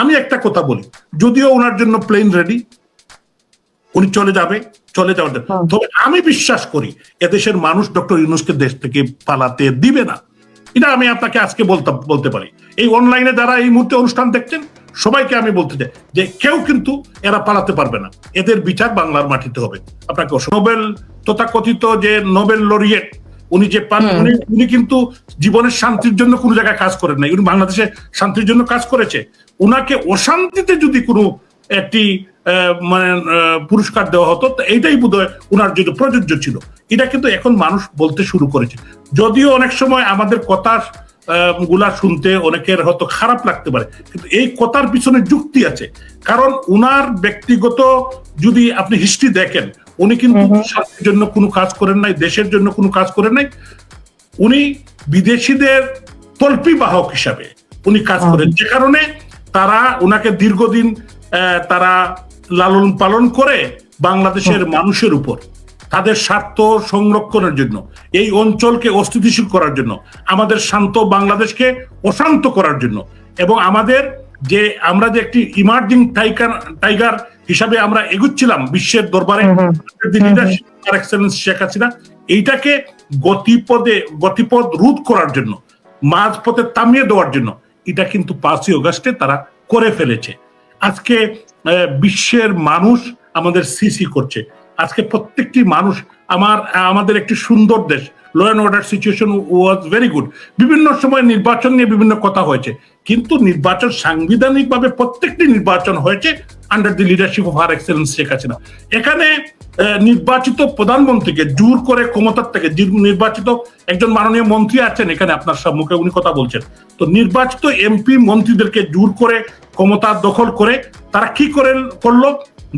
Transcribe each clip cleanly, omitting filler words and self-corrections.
আমি একটা কথা বলি, যদিও ওনার জন্য প্লেন রেডি, উনি চলে যাবে, চলে যাওয়ার জন্য, তবে আমি বিশ্বাস করি এদেশের মানুষ ডক্টর ইউনূসকে দেশ থেকে পালাতে দিবে না। এটা আমি আপনাকে আজকে বলতে পারি। এই অনলাইনে যারা এই মুহূর্তে অনুষ্ঠান দেখছেন সবাইকে আমি বলতে চাই যে কেউ কিন্তু এরা পালাতে পারবে না, এদের বিচার বাংলার মাটিতে হবে। আপনাকে নোবেল তথাকথিত যে নোবেল লরিয়েট উনি যে পান, উনি কিন্তু জীবনের শান্তির জন্য কোনো জায়গায় কাজ করেন নাই, উনি বাংলাদেশে শান্তির জন্য কাজ করেছে। উনাকে অশান্তিতে যদি কোনো একটি মানে পুরস্কার দেওয়া হতো, এইটাই বোধহয় উনার জন্য প্রযোজ্য ছিল। এটা কিন্তু এখন মানুষ বলতে শুরু করেছে, যদিও অনেক সময় আমাদের কথা গুলা শুনতে অনেকের হয়তো খারাপ লাগতে পারে, কিন্তু এই কথার পিছনে যুক্তি আছে। কারণ উনার ব্যক্তিগত যদি আপনি হিস্ট্রি দেখেন, উনি কিন্তু স্বার্থের জন্য কোনো কাজ করেন নাই, দেশের জন্য কোনো কাজ করেন নাই। উনি বিদেশিদের তল্পি বাহক হিসাবে উনি কাজ করেন, যে কারণে তারা উনাকে দীর্ঘদিন তারা লালন পালন করে বাংলাদেশের মানুষের উপর তাদের স্বার্থ সংরক্ষণের জন্য, এই অঞ্চলকে অস্থিতিশীল করার জন্য, আমাদের শান্ত বাংলাদেশকে অশান্ত করার জন্য, এবং আমাদের যে আমরা যে একটি ইমার্জিং টাইগার হিসাবে আমরা এগুচ্ছিলাম বিশ্বের দরবারে, শেখ হাসিনা এইটাকে গতিপথ রোধ করার জন্য, মাঝপথে থামিয়ে দেওয়ার জন্য, এটা কিন্তু 5ই আগস্টে তারা করে ফেলেছে। আজকে বিশ্বের মানুষ আমাদের সিসি করছে। আজকে প্রত্যেকটি মানুষ আমাদের একটি সুন্দর দেশ, law and order situation was very good. বিভিন্ন সময় নির্বাচন নিয়ে বিভিন্ন কথা হয়েছে, কিন্তু নির্বাচন সাংবিধানিকভাবে প্রত্যেকটি নির্বাচন হয়েছে under the leadership of her excellence Sheikh Hasina. এখানে নির্বাচিত প্রধানমন্ত্রীকে জোর করে ক্ষমতার থেকে, নির্বাচিত একজন মাননীয় মন্ত্রী আছেন এখানে আপনার সম্মুখে, উনি কথা বলছেন, তো নির্বাচিত এমপি মন্ত্রীদেরকে জোর করে ক্ষমতা দখল করে তারা কি করলো,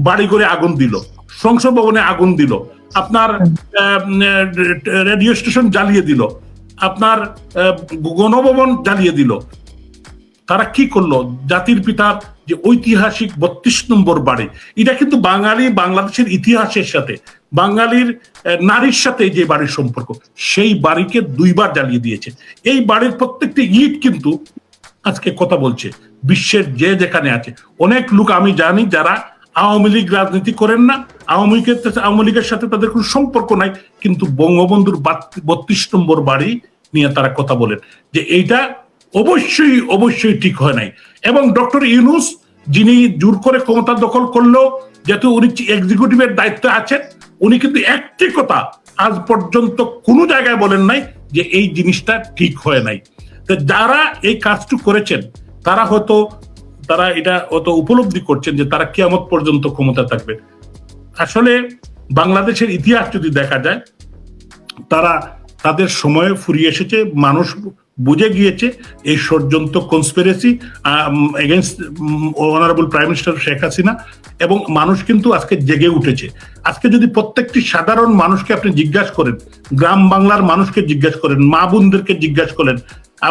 বাড়ি ঘরে আগুন দিল, সংসদ ভবনে আগুন দিল, আপনার রেডিও স্টেশন জ্বালিয়ে দিল, আপনার গণভবন জ্বালিয়ে দিল। তারা কি করলো, জাতির পিতার যে ঐতিহাসিক 32 নম্বর বাড়ি, এটা কিন্তু বাংলাদেশের ইতিহাসের সাথে, বাঙালির নারীর সাথে যে বাড়ির সম্পর্ক, সেই বাড়িকে 2 বার জ্বালিয়ে দিয়েছে। এই বাড়ির প্রত্যেকটি ইট কিন্তু আজকে কথা বলছে বিশ্বের যেখানে আছে। অনেক লোক আমি জানি যারা আওয়ামী লীগ রাজনীতি করেন না, আওয়ামী লীগের সাথে তাদের কোনো সম্পর্ক নাই, কিন্তু বঙ্গবন্ধুর 32 নম্বর বাড়ি নিয়ে তারা কথা বলেন যে এইটা অবশ্যই ঠিক হয় নাই। এবং ডক্টর ইউনূস যিনি জোর করে ক্ষমতা দখল করলো, যেহেতু উনি এক্সিকিউটিভের দায়িত্বে আছেন, উনি কিন্তু একটি কথা আজ পর্যন্ত কোনো জায়গায় বলেন নাই যে এই জিনিসটা ঠিক হয় নাই। তো যারা এই কাজটু করেছেন তারা এটা উপলব্ধি করছেন যে তারা কিয়ামত পর্যন্ত ক্ষমতা থাকবে। আসলে বাংলাদেশের ইতিহাস যদি দেখা যায়, তাদের সময়ে ফুরিয়ে এসেছে, মানুষ বুঝে গিয়েছে এই ষড়যন্ত্র, conspiracy against honourable prime minister Sheikh Hasina, এবং মানুষ কিন্তু আজকে জেগে উঠেছে। আজকে যদি প্রত্যেকটি সাধারণ মানুষকে আপনি জিজ্ঞাসা করেন, গ্রাম বাংলার মানুষকে জিজ্ঞাসা করেন, মা বোনদেরকে জিজ্ঞাসা করেন,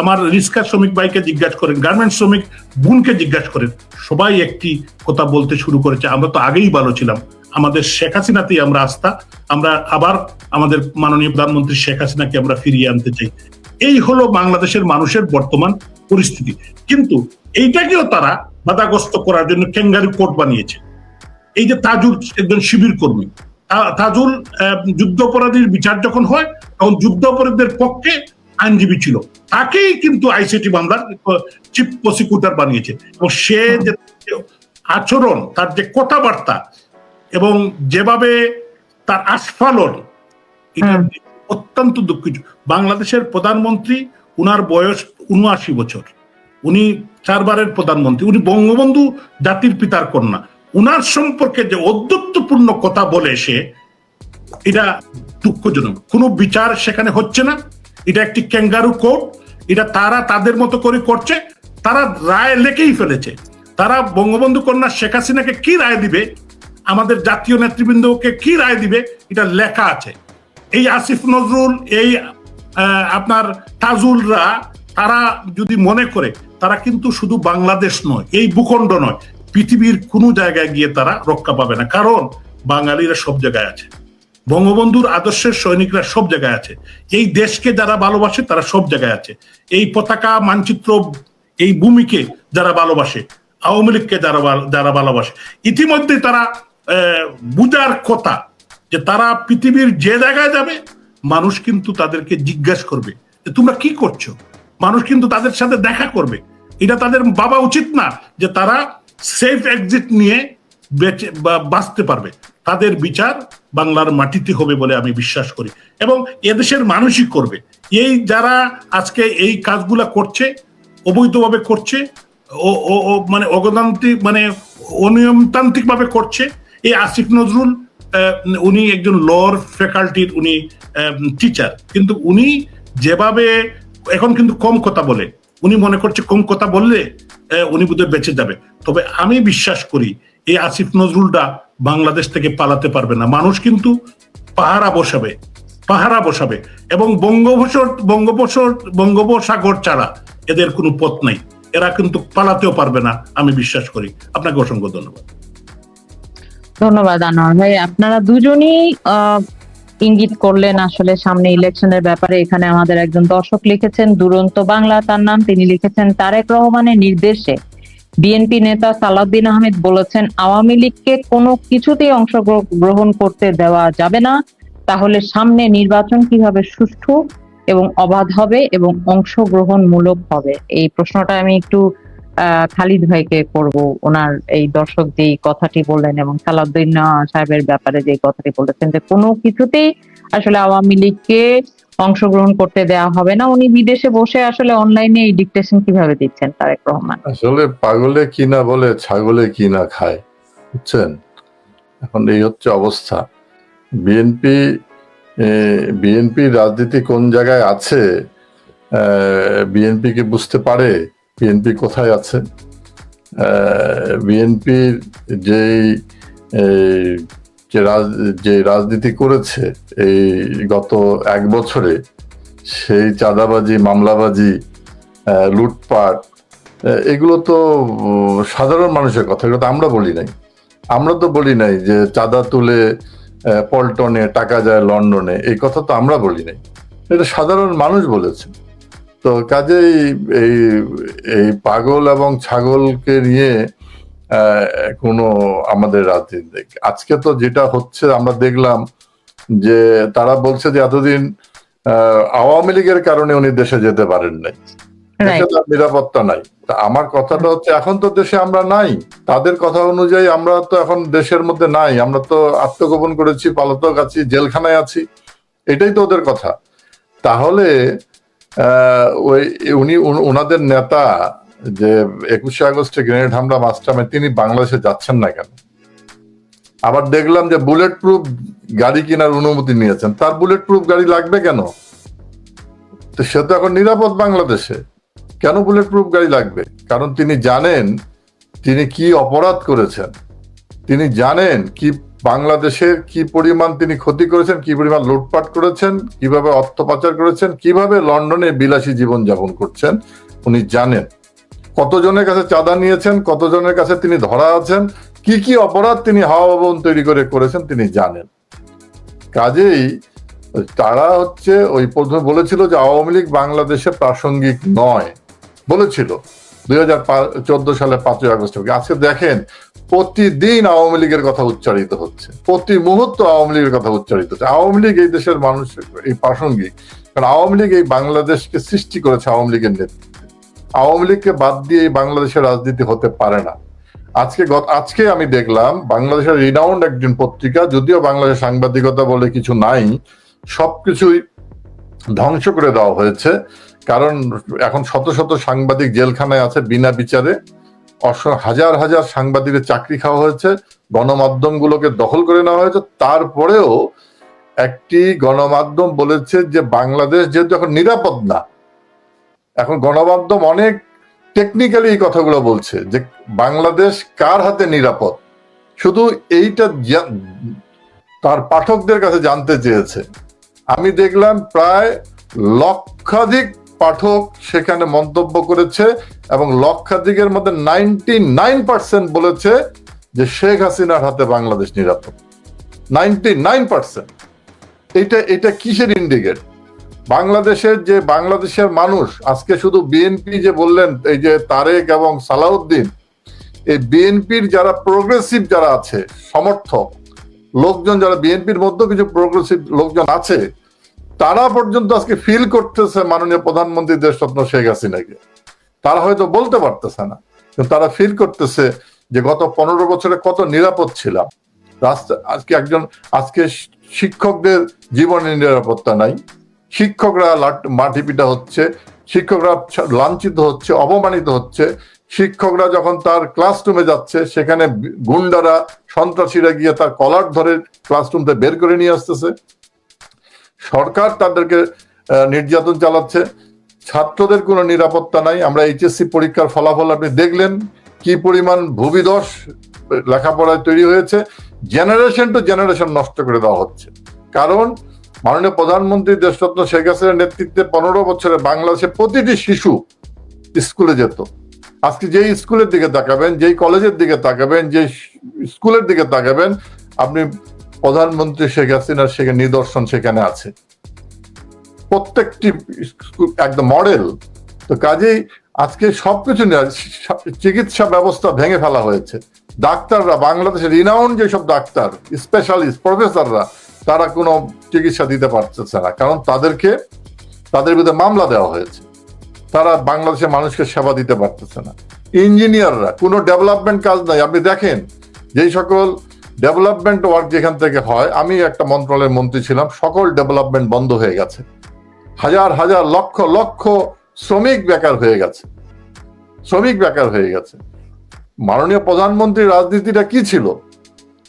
আমার রিক্সা শ্রমিক ভাইকে জিজ্ঞাসা করেন, গার্মেন্টস শ্রমিক বোনকে জিজ্ঞাসা করেন, সবাই একটি কথা বলতে শুরু করেছে, আমরা তো আগেই ভালো ছিলাম, আমাদের শেখ হাসিনাতেই আমরা আস্থা, আমরা আবার আমাদের মাননীয় প্রধানমন্ত্রী শেখ হাসিনাকে আমরা ফিরিয়ে আনতে চাই। এই হলো বাংলাদেশের মানুষের বর্তমান পরিস্থিতি। কিন্তু এইটাকেও তারা বাধাগ্রস্ত করার জন্য ক্যাঙ্গারু কোর্ট বানিয়েছে। এই যে তাজুল একজন শিবির কর্মী, তাজুল যুদ্ধাপরাধীর বিচার যখন হয় তখন যুদ্ধাপরাধীদের পক্ষে আইনজীবী ছিল, তাকেই কিন্তু আইসিটি মামলার চিফ প্রসিকিউটর বানিয়েছে। এবং সে যে আচরণ, তার যে কথাবার্তা এবং যেভাবে তার আস্ফালন, এটা অত্যন্ত দুঃখিত। বাংলাদেশের প্রধানমন্ত্রী, উনার বয়স 79 বছর, উনি 4 বারের প্রধানমন্ত্রী, উনি বঙ্গবন্ধু জাতির পিতার কন্যা, উনার সম্পর্কে যে অদ্যুত্বপূর্ণ কথা বলে সে, এটা দুঃখজনক। কোনো বিচার সেখানে হচ্ছে না, এটা একটি ক্যাঙ্গারু কোর্ট, এটা তারা তাদের মতো করে করছে, তারা রায় লেখেই ফেলেছে। তারা বঙ্গবন্ধু কন্যা শেখ হাসিনাকে কি রায় দিবে, আমাদের জাতীয় নেতৃবৃন্দকে কি রায় দিবে, এটা লেখা আছে। এই আসিফ নজরুল, এই আপনার তাজুলরা, তারা যদি মনে করে, তারা কিন্তু শুধু বাংলাদেশ নয়, এই ভূখণ্ড নয়, পৃথিবীর কোনো জায়গায় গিয়ে তারা রক্ষা পাবে না। কারণ বাঙালিরা সব জায়গায় আছে, বঙ্গবন্ধুর আদর্শের সৈনিকরা সব জায়গায় আছে, এই দেশকে যারা ভালোবাসে তারা সব জায়গায় আছে। এই পতাকা মানচিত্র এই ভূমিকে যারা ভালোবাসে, আওয়ামী লীগকে যারা ভালোবাসে, ইতিমধ্যে তারা বুঝার কথা যে তারা পৃথিবীর যে জায়গায় যাবে মানুষ কিন্তু তাদেরকে জিজ্ঞাসা করবে যে তোমরা কি করছো, মানুষ কিন্তু তাদের সাথে দেখা করবে। এটা তাদের ভাবা উচিত না যে তারা সেফ এক্সিট নিয়ে বাঁচতে পারবে। তাদের বিচার বাংলার মাটিতে হবে বলে আমি বিশ্বাস করি, এবং এদেশের মানুষই করবে। এই যারা আজকে এই কাজগুলা করছে, অবৈধভাবে করছে, মানে অগণতান্ত্রিক মানে অনিয়মতান্ত্রিক ভাবে করছে। এই আসিফ নজরুল উনি একজন লর ফ্যাকাল্টির উনি টিচার, কিন্তু উনি যেভাবে এখন কিন্তু কম কথা বলে, উনি মনে করছে কম কথা বললে উনি বোধহয় বেঁচে যাবে। তবে আমি বিশ্বাস করি এই আসিফ নজরুলটা বাংলাদেশ থেকে পালাতে পারবে না। মানুষ কিন্তু পাহারা বসাবে এবং বঙ্গোপসাগর ছাড়া এদের কোনো পথ নাই। এরা কিন্তু পালাতেও পারবে না, আমি বিশ্বাস করি। আপনাকে অসংখ্য ধন্যবাদ। ধন্যবাদ আনোয়ার ভাই। আপনারা দুজনই ইঙ্গিত করলেন আসলে সামনে ইলেকশনের ব্যাপারে। এখানে আমাদের একজন দর্শক লিখেছেন, দুরন্ত বাংলা তার নাম, তিনি লিখেছেন তারেক রহমানের নির্দেশে বিএনপি নেতা সালাউদ্দিন আহমেদ বলেছেন আওয়ামী লীগকে কোনো কিছুতেই অংশগ্রহণ করতে দেওয়া যাবে না, তাহলে সামনে নির্বাচন কিভাবে সুষ্ঠু এবং অবাধ হবে এবং অংশগ্রহণমূলক হবে? এই প্রশ্নটা আমি একটু খালিদ ভাইকে করব। ওনার এই দর্শক যে কথাটি বললেন এবং সালাউদ্দিন সাহেবের ব্যাপারে যে কথাটি বলেছেন যে কোনো কিছুতেই আসলে আওয়ামী লীগকে অংশগ্রহণ করতে দেওয়া হবে না, উনি বিদেশে বসে আসলে অনলাইনে এই ডিকটেশন কিভাবে দিচ্ছেন তারেক রহমান? আসলে পাগলে কি না বলে ছাগলে কি না খায়, বুঝছেন? এখন এই হচ্ছে অবস্থা। বিএনপি রাজনীতি কোন জায়গায় আছে বিএনপি কি বুঝতে পারে বিএনপি কোথায় আছে? বিএনপির যে রাজনীতি করেছে এই গত 1 বছরে, সেই চাঁদাবাজি, মামলাবাজি, লুটপাট, এগুলো তো সাধারণ মানুষের কথা, এগুলো তো আমরা বলি নাই। আমরা তো বলি নাই যে চাঁদা তুলে পল্টনে টাকা যায় লন্ডনে, এই কথা তো আমরা বলি নাই, এটা সাধারণ মানুষ বলেছে। তো কাজেই এই পাগল এবং ছাগলকে নিয়ে কোনো আমাদের রাজনীতি আজকে তো যেটা হচ্ছে আমরা দেখলাম যে তারা বলছে যে এতদিন আওয়ামী লীগের কারণে উনি দেশে যেতে পারেন নাই, দেশে তার নিরাপত্তা নাই। আমার কথাটা হচ্ছে এখন তো দেশে আমরা নাই, তাদের কথা অনুযায়ী আমরা তো এখন দেশের মধ্যে নাই, আমরা তো আত্মগোপন করেছি, পলাতক আছি, জেলখানায় আছি, এটাই তো ওদের কথা। তাহলে ওনাদের নেতা যে 21শে আগস্টে গ্রেনেড হামলা মাস্টারমাইন্ড, তিনি বাংলাদেশে যাচ্ছেন না কেন? আবার দেখলাম যে বুলেট প্রুফ গাড়ি কেনার অনুমতি নিয়েছেন, তার বুলেট প্রুফ গাড়ি লাগবে কেন? তো সে তো এখন নিরাপদ বাংলাদেশে, কেন বুলেট প্রুফ গাড়ি লাগবে? কারণ তিনি জানেন তিনি কি অপরাধ করেছেন, তিনি জানেন কি বাংলাদেশের কি পরিমাণ তিনি ক্ষতি করেছেন, কি পরিমাণ লুটপাট করেছেন, কিভাবে অর্থ পাচার করেছেন, কিভাবে লন্ডনে বিলাসী জীবন যাপন করছেন উনি জানেন, কতজনের কাছে চাঁদা নিয়েছেন, কতজনের কাছে তিনি ধরা আছেন, কি কি অপরাধ তিনি হাওয়া ভবন তৈরি করেছেন তিনি জানেন। কাজেই তারা হচ্ছে ওই প্রথমে বলেছিল যে আওয়ামী লীগ বাংলাদেশে প্রাসঙ্গিক নয়, বলেছিল 2014 সালে 5ই আগস্ট থেকে। আজকে দেখেন প্রতিদিন আওয়ামী লীগের কথা উচ্চারিত হচ্ছে, প্রতি মুহূর্ত আওয়ামী লীগের কথা উচ্চারিত হচ্ছে। আওয়ামী লীগ এই দেশের মানুষের এই প্রাসঙ্গিক, কারণ আওয়ামী লীগ এই বাংলাদেশকে সৃষ্টি করেছে আওয়ামী লীগের নেতৃত্বে। আওয়ামী লীগকে বাদ দিয়ে এই বাংলাদেশের রাজনীতি হতে পারে না। আজকে আমি দেখলাম বাংলাদেশের রিনাউন্ড একজন পত্রিকা, যদিও বাংলাদেশের সাংবাদিকতা বলে কিছু নাই, সবকিছুই ধ্বংস করে দেওয়া হয়েছে, কারণ এখন শত শত সাংবাদিক জেলখানায় আছে বিনা বিচারে, হাজার হাজার সাংবাদিকের চাকরি খাওয়া হয়েছে, গণমাধ্যমগুলোকে দখল করে নেওয়া হয়েছে। তারপরেও একটি গণমাধ্যম বলেছে যে বাংলাদেশ যেহেতু এখন নিরাপদ না, এখন গণমাধ্যম অনেক টেকনিক্যালি এই কথাগুলো বলছে যে বাংলাদেশ কার হাতে নিরাপদ, শুধু এইটা তার পাঠকদের কাছে জানতে চেয়েছে। আমি দেখলাম প্রায় লক্ষাধিক পাঠক সেখানে মন্তব্য করেছে এবং লক্ষাধিকের মধ্যে 99% বলেছে যে শেখ হাসিনার হাতে বাংলাদেশ নিরাপদ। 99%। এটা কিসের ইন্ডিকেট? বাংলাদেশের বাংলাদেশের মানুষ আজকে শুধু বিএনপি যে বললেন, এই যে তারেক এবং সালাউদ্দিন, এই বিএনপির যারা প্রোগ্রেসিভ যারা আছে সমর্থক লোকজন, যারা বিএনপির মধ্যে কিছু প্রোগ্রেসিভ লোকজন আছে, তারা পর্যন্ত আজকে ফিল করতেছে মাননীয় প্রধানমন্ত্রী দেশরত্ন শেখ হাসিনাকে। তারা হয়তো বলতে পারতেছে না, কিন্তু তারা ফিল করতেছে যে গত 15 বছরে কত নিরাপদ ছিলাম। আজকে শিক্ষকদের জীবনের নিরাপত্তা নাই, শিক্ষকরা মাটি পিটা হচ্ছে, শিক্ষকরা লাঞ্ছিত হচ্ছে, অপমানিত হচ্ছে। শিক্ষকরা যখন তার ক্লাসরুমে যাচ্ছে, সেখানে গুন্ডারা, সন্ত্রাসীরা গিয়ে তার কলার ধরে ক্লাসরুমতে বের করে নিয়ে আসতেছে। সরকার তাদেরকে নির্যাতন চালাচ্ছে। ছাত্রদের কোনো নিরাপত্তা নাই। আমরা এইচএসসি পরীক্ষার ফলাফল আপনি দেখলেন, কি পরিমাণ ভূমিধস লেখাপড়ায় তৈরি হয়েছে। জেনারেশন টু জেনারেশন নষ্ট করে দেওয়া হচ্ছে। কারণ মাননীয় প্রধানমন্ত্রী দেশরত্ন শেখ হাসিনার নেতৃত্বে 15 বছরে বাংলাদেশে প্রতিটি শিশু স্কুলে যেত। আজকে যেই স্কুলের দিকে তাকাবেন, যেই কলেজের দিকে তাকাবেন, যে স্কুলের দিকে তাকাবেন, আপনি প্রধানমন্ত্রী শেখ হাসিনার সেখানে নিদর্শন সেখানে আছে। প্রত্যেকটি একদম মডেল। তো কাজেই আজকে সবকিছু চিকিৎসা ব্যবস্থা ভেঙে ফেলা হয়েছে। ডাক্তাররা, বাংলাদেশের রিনাউন্ড যেসব ডাক্তার, স্পেশালিস্ট, প্রফেসররা, তারা কোনো চিকিৎসা দিতে পারতেছে না, কারণ তাদের বিরুদ্ধে মামলা দেওয়া হয়েছে। তারা বাংলাদেশের মানুষকে সেবা দিতে পারতেছে না। ইঞ্জিনিয়াররা, কোনো ডেভেলপমেন্ট কাজ নাই। আপনি দেখেন যেই সকল ডেভেলপমেন্ট ওয়ার্ক যেখান থেকে হয়, আমি একটা মন্ত্রণালয়ের মন্ত্রী ছিলাম, সকল ডেভেলপমেন্ট বন্ধ হয়ে গেছে। হাজার হাজার লক্ষ লক্ষ শ্রমিক বেকার হয়ে গেছে, মাননীয় প্রধানমন্ত্রীর রাজনীতিটা কি ছিল?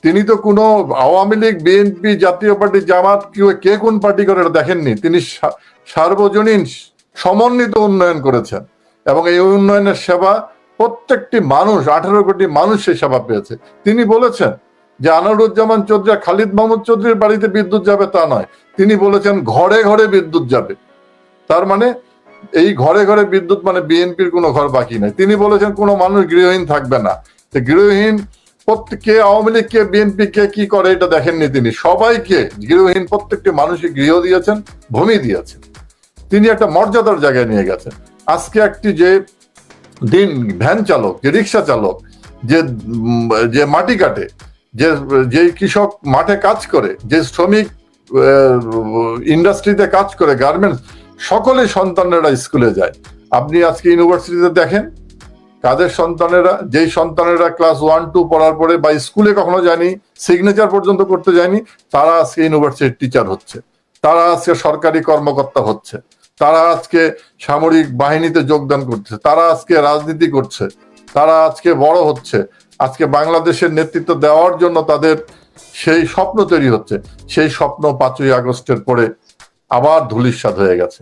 তিনি তো কোনো আওয়ামী লীগ, বিএনপি, জাতীয় পার্টি, জামাত, কে কোন পার্টি করে এটা দেখেননি। তিনি সার্বজনীন সমন্বিত উন্নয়ন করেছেন, এবং এই উন্নয়নের সেবা প্রত্যেকটি মানুষ, 18 কোটি মানুষ সেই সেবা পেয়েছে। তিনি বলেছেন যে আনোয়ারুজ্জামান চৌধুরী, খালিদ মাহমুদ চৌধুরীর বাড়িতে বিদ্যুৎ যাবে তা নয়, তিনি বলেছেন ঘরে ঘরে বিদ্যুৎ যাবে। তার মানে এই ঘরে ঘরে বিদ্যুৎ মানে বিএনপির কোনো ঘর বাকি নাই। তিনি বলেছেন কোনো মানুষ গৃহহীন থাকবে না। গৃহহীন কে আওয়ামী লীগ, কে বিএনপি, কে কি করে এটা দেখেননি তিনি। সবাইকে গৃহহীন প্রত্যেকটি মানুষই গৃহ দিয়েছেন, ভূমি দিয়েছেন। তিনি একটা মর্যাদার জায়গায় নিয়ে গেছেন। আজকে একটি যে ভ্যান চালক, যে রিক্সা চালক, যে মাটি কাটে, যে কৃষক মাঠে কাজ করে, যে শ্রমিক ইন্ডাস্ট্রিতে কাজ করে, গার্মেন্টস, সকলে সন্তানেরা স্কুলে যায়। আপনি আজকে ইউনিভার্সিটিতে দেখেন কাদের সন্তানেরা, যেই সন্তানেরা ক্লাস 1-2 পড়ার পরে বা স্কুলে কখনো যায়নি, সিগনেচার পর্যন্ত করতে যায়নি, তারা আজকে ইউনিভার্সিটির টিচার হচ্ছে, তারা আজকে সরকারি কর্মকর্তা হচ্ছে, তারা আজকে সামরিক বাহিনীতে যোগদান করছে, তারা আজকে রাজনীতি করছে, তারা আজকে বড় হচ্ছে। আজকে বাংলাদেশের নেতৃত্ব দেওয়ার জন্য তাদের সেই স্বপ্ন তৈরি হচ্ছে। সেই স্বপ্ন 5ই আগস্টের পরে আবার ধূলিসাৎ হয়ে গেছে।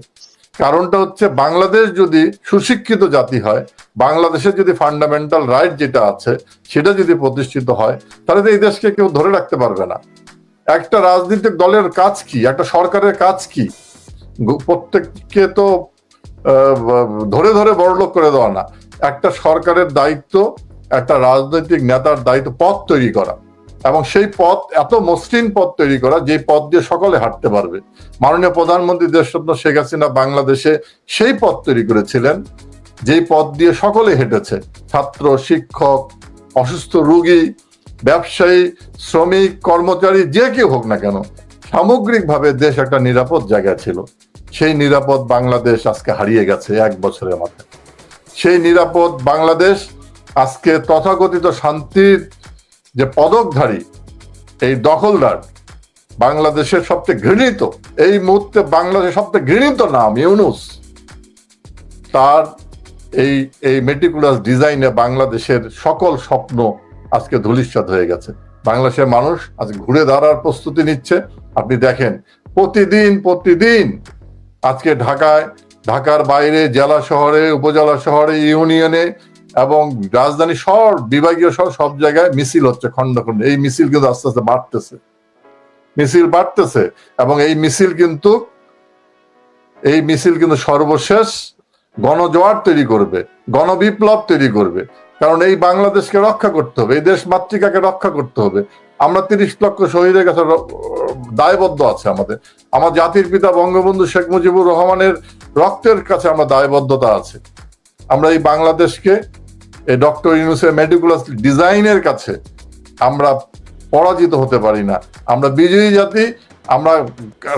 কারণটা হচ্ছে, বাংলাদেশ যদি সুশিক্ষিত জাতি হয়, বাংলাদেশের যদি ফান্ডামেন্টাল রাইট যেটা আছে সেটা যদি প্রতিষ্ঠিত হয়, তাহলে তো এই দেশকে কেউ ধরে রাখতে পারবে না। একটা রাজনৈতিক দলের কাজ কি, একটা সরকারের কাজ কি? প্রত্যেককে তো ধরে ধরে বড়লোক করে দেওয়া না। একটা সরকারের দায়িত্ব, একটা রাজনৈতিক নেতার দায়িত্ব পথ তৈরি করা, এবং সেই পথ এত মসৃণ পথ তৈরি করা যে পথ দিয়ে সকলে হাঁটতে পারবে। মাননীয় প্রধানমন্ত্রী দেশরত্ন শেখ হাসিনা বাংলাদেশে সেই পথ তৈরি করেছিলেন, যেই পথ দিয়ে সকলে হেঁটেছে। ছাত্র, শিক্ষক, অসুস্থ রোগী, ব্যবসায়ী, শ্রমিক, কর্মচারী, যে কেউ হোক না কেন, সামগ্রিকভাবে দেশ একটা নিরাপদ জায়গা ছিল। সেই নিরাপদ বাংলাদেশ আজকে হারিয়ে গেছে 1 বছরের মাথায়। সেই নিরাপদ বাংলাদেশ আজকে তথাকথিত শান্তির যে পদকধারী, এই দখলদার, বাংলাদেশের সবচেয়ে ঘৃণিত, এই মুহূর্তে বাংলাদেশের সবচেয়ে ঘৃণিত নাম ইউনূস, তার এই মেটিকুলাস ডিজাইনে বাংলাদেশের সকল স্বপ্ন আজকে ধূলিসাৎ হয়ে গেছে। বাংলাদেশের মানুষ আজকে ঘুরে দাঁড়ার প্রস্তুতি নিচ্ছে। আপনি দেখেন প্রতিদিন আজকে ঢাকার বাইরে, জেলা শহরে, উপজেলা শহরে, ইউনিয়নে এবং রাজধানী শহর, বিভাগীয় শহর, সব জায়গায় মিছিল হচ্ছে খন্ড খন্ড। এই মিছিল কিন্তু আস্তে আস্তে বাড়তেছে, এবং এই মিছিল কিন্তু সর্বশেষ গণজোয়ার তৈরি করবে, গণবিপ্লব তৈরি করবে। কারণ এই বাংলাদেশকে রক্ষা করতে হবে, এই দেশ মাতৃকাকে রক্ষা করতে হবে। আমরা 30 লক্ষ শহীদের কাছে দায়বদ্ধ আছে আমাদের। আমার জাতির পিতা বঙ্গবন্ধু শেখ মুজিবুর রহমানের রক্তের কাছে আমরা দায়বদ্ধতা আছে। আমরা এই বাংলাদেশকে এই ডক্টর ইউনূসের মেটিকুলাস ডিজাইনের কাছে আমরা পরাজিত হতে পারি না। আমরা বিজয়ী জাতি। আমরা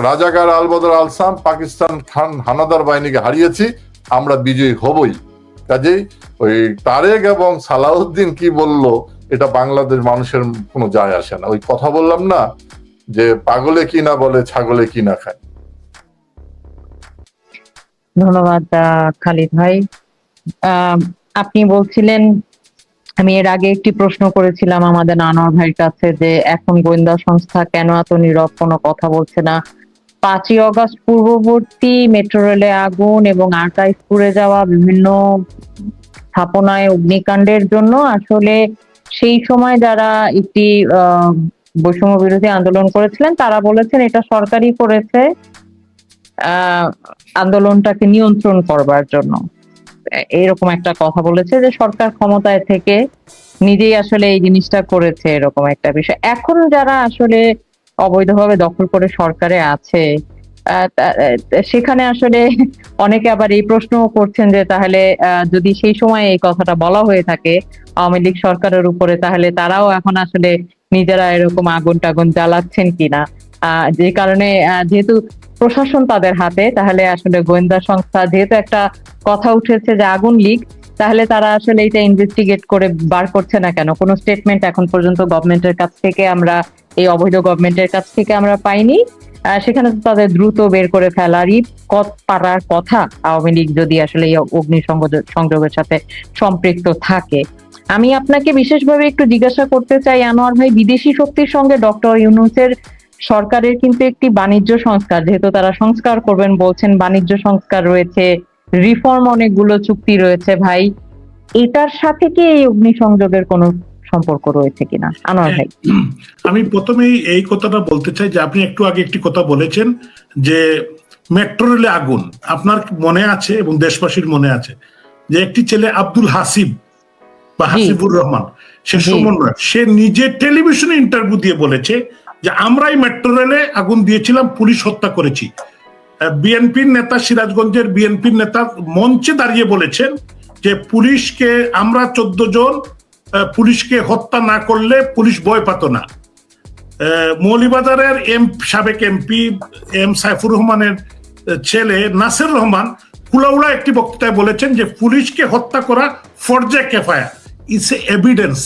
রাজাকার আলবদর আলসাম পাকিস্তান খান হানাদার বাহিনীকে হারিয়েছি, আমরা বিজয়ী হবই। কাজেই ওই তারেক এবং সালাউদ্দিন কি বলল এটা বাংলাদেশ মানুষের কোনো যায় আসে না। ওই কথা বললাম না যে পাগলে কি না বলে, ছাগলে কি না খায়। ধন্যবাদ খালিদ ভাই। আপনি বলছিলেন, আমি এর আগে একটি প্রশ্ন করেছিলাম আমাদের আনোয়ার ভাইয়ের কাছে যে এখন গোয়েন্দা সংস্থা কেন এত নীরব, কোনো কথা বলছে না। 5ই অগস্ট পূর্ববর্তী মেট্রো রেলে আগুন এবং আর্কাইভ পুড়ে যাওয়া, বিভিন্ন স্থাপনায় অগ্নিকাণ্ডের জন্য আসলে সেই সময় যারা একটি বৈষম্য বিরোধী আন্দোলন করেছিলেন তারা বলেছেন এটা সরকারই করেছে আন্দোলনটাকে নিয়ন্ত্রণ করবার জন্য। এরকম একটা কথা বলেছে যে সরকার ক্ষমতায় থেকে নিজেই আসলে এই জিনিসটা করেছে, এরকম একটা বিষয়। এখন যারা আসলে অবৈধভাবে দখল করে সরকারে আছে সেখানে আসলে অনেকে আবার এই প্রশ্ন করছেন যে তাহলে যদি সেই সময় এই কথাটা বলা হয়ে থাকে আওয়ামী লীগ সরকারের উপরে, তাহলে তারাও এখন আসলে নিজেরা এরকম আগুন টাগুন জ্বালাচ্ছেন কিনা। যে কারণে যেহেতু প্রশাসন তাদের হাতে, তাহলে আসলে গোয়েন্দা সংস্থা যেহেতু একটা কথা উঠেছে যে আগুন লিক, তাহলে তারা আসলে এটা ইনভেস্টিগেট করে বার করছে না কেন? কোনো স্টেটমেন্ট এখন পর্যন্ত গভর্নমেন্টের কাছ থেকে আমরা, এই অবৈধ গভর্নমেন্টের কাছ থেকে আমরা পাইনি। সেখানে তো তাদের দ্রুত বের করে ফেলারই পারার কথা আওয়ামী লীগ যদি আসলে এই অগ্নি সংযোগের সাথে সম্পৃক্ত থাকে। আমি আপনাকে বিশেষভাবে একটু জিজ্ঞাসা করতে চাই আনোয়ার ভাই, বিদেশি শক্তির সঙ্গে ডক্টর ইউনূসের সরকারের কিন্তু একটি বাণিজ্য সংস্কার, যেহেতু তারা সংস্কার করবেন বলছেন, বাণিজ্য সংস্কার রয়েছে, রিফর্ম অনেকগুলো চুক্তি রয়েছে ভাই, এটার সাথে কি এই অগ্নিসংযোগের কোনো সম্পর্ক রয়েছে কিনা আনোয়ার ভাই? আমি প্রথমেই এই কথাটা বলতে চাই যে আপনি একটু আগে একটি কথা বলেছেন যে মেট্রো রেলে আগুন, আপনার মনে আছে এবং দেশবাসীর মনে আছে যে একটি ছেলে আব্দুল হাসিব বা হাসিবুর রহমান, সে সমন্বয়, সে নিজে টেলিভিশনে ইন্টারভিউ দিয়ে বলেছে যে আমরাই মেট্রো রেলে আগুন দিয়েছিলাম, পুলিশ হত্যা করেছি। বিএনপির নেতা, সিরাজগঞ্জের বিএনপির নেতা মঞ্চে দাঁড়িয়ে বলেছেন যে পুলিশকে, আমরা 14 জন পুলিশকে হত্যা না করলে পুলিশ ভয় পাত না। মৌলভীবাজারের সাবেক এমপি এম সাইফুর রহমানের ছেলে নাসির রহমান কুলাউড়া একটি বক্তৃতায় বলেছেন যে পুলিশকে হত্যা করা ফরজে কেফায়া, ইটস এভিডেন্স।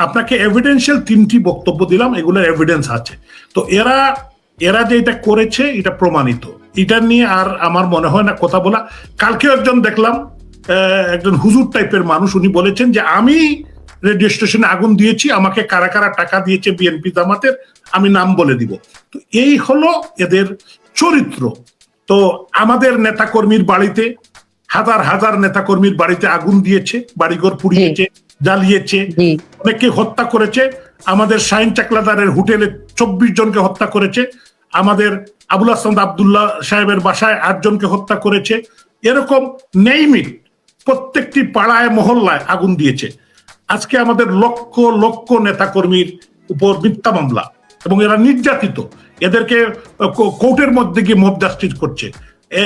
আপনাকে এভিডেন্সিয়াল 3টি বক্তব্য দিলাম, এগুলোর এভিডেন্স আছে। তো এরা যে এটা করেছে এটা প্রমাণিত, এটা নিয়ে আর আমার মনে হয় না কথা বলা। কালকে একজন দেখলাম, একজন হুজুর টাইপের মানুষ, উনি বলেছেন যে আমি রেডিও স্টেশনে আগুন দিয়েছি, আমাকে কারা কারা টাকা দিয়েছে বিএনপি জামাতের আমি নাম বলে দিব। তো এই হলো এদের চরিত্র। তো আমাদের নেতাকর্মীর বাড়িতে, হাজার হাজার নেতাকর্মীর বাড়িতে আগুন দিয়েছে, বাড়িঘর পুড়িয়েছে, জ্বালিয়েছে, অনেককে হত্যা করেছে। আমাদের শাহিন চাকলাদারের হোটেলে 24 জনকে হত্যা করেছে, আমাদের আবুল হাসান আব্দুল্লাহ সাহেবের বাসায় 8 জনকে হত্যা করেছে। এরকম নেইমিট প্রত্যেকটি পাড়ায় মহল্লায় আগুন দিয়েছে। আজকে আমাদের লক্ষ লক্ষ নেতাকর্মীর উপর মিথ্যা মামলা, এবং এরা নির্যাতিত, এদেরকে কোর্টের মধ্যে গিয়ে মব জাস্টিস করছে,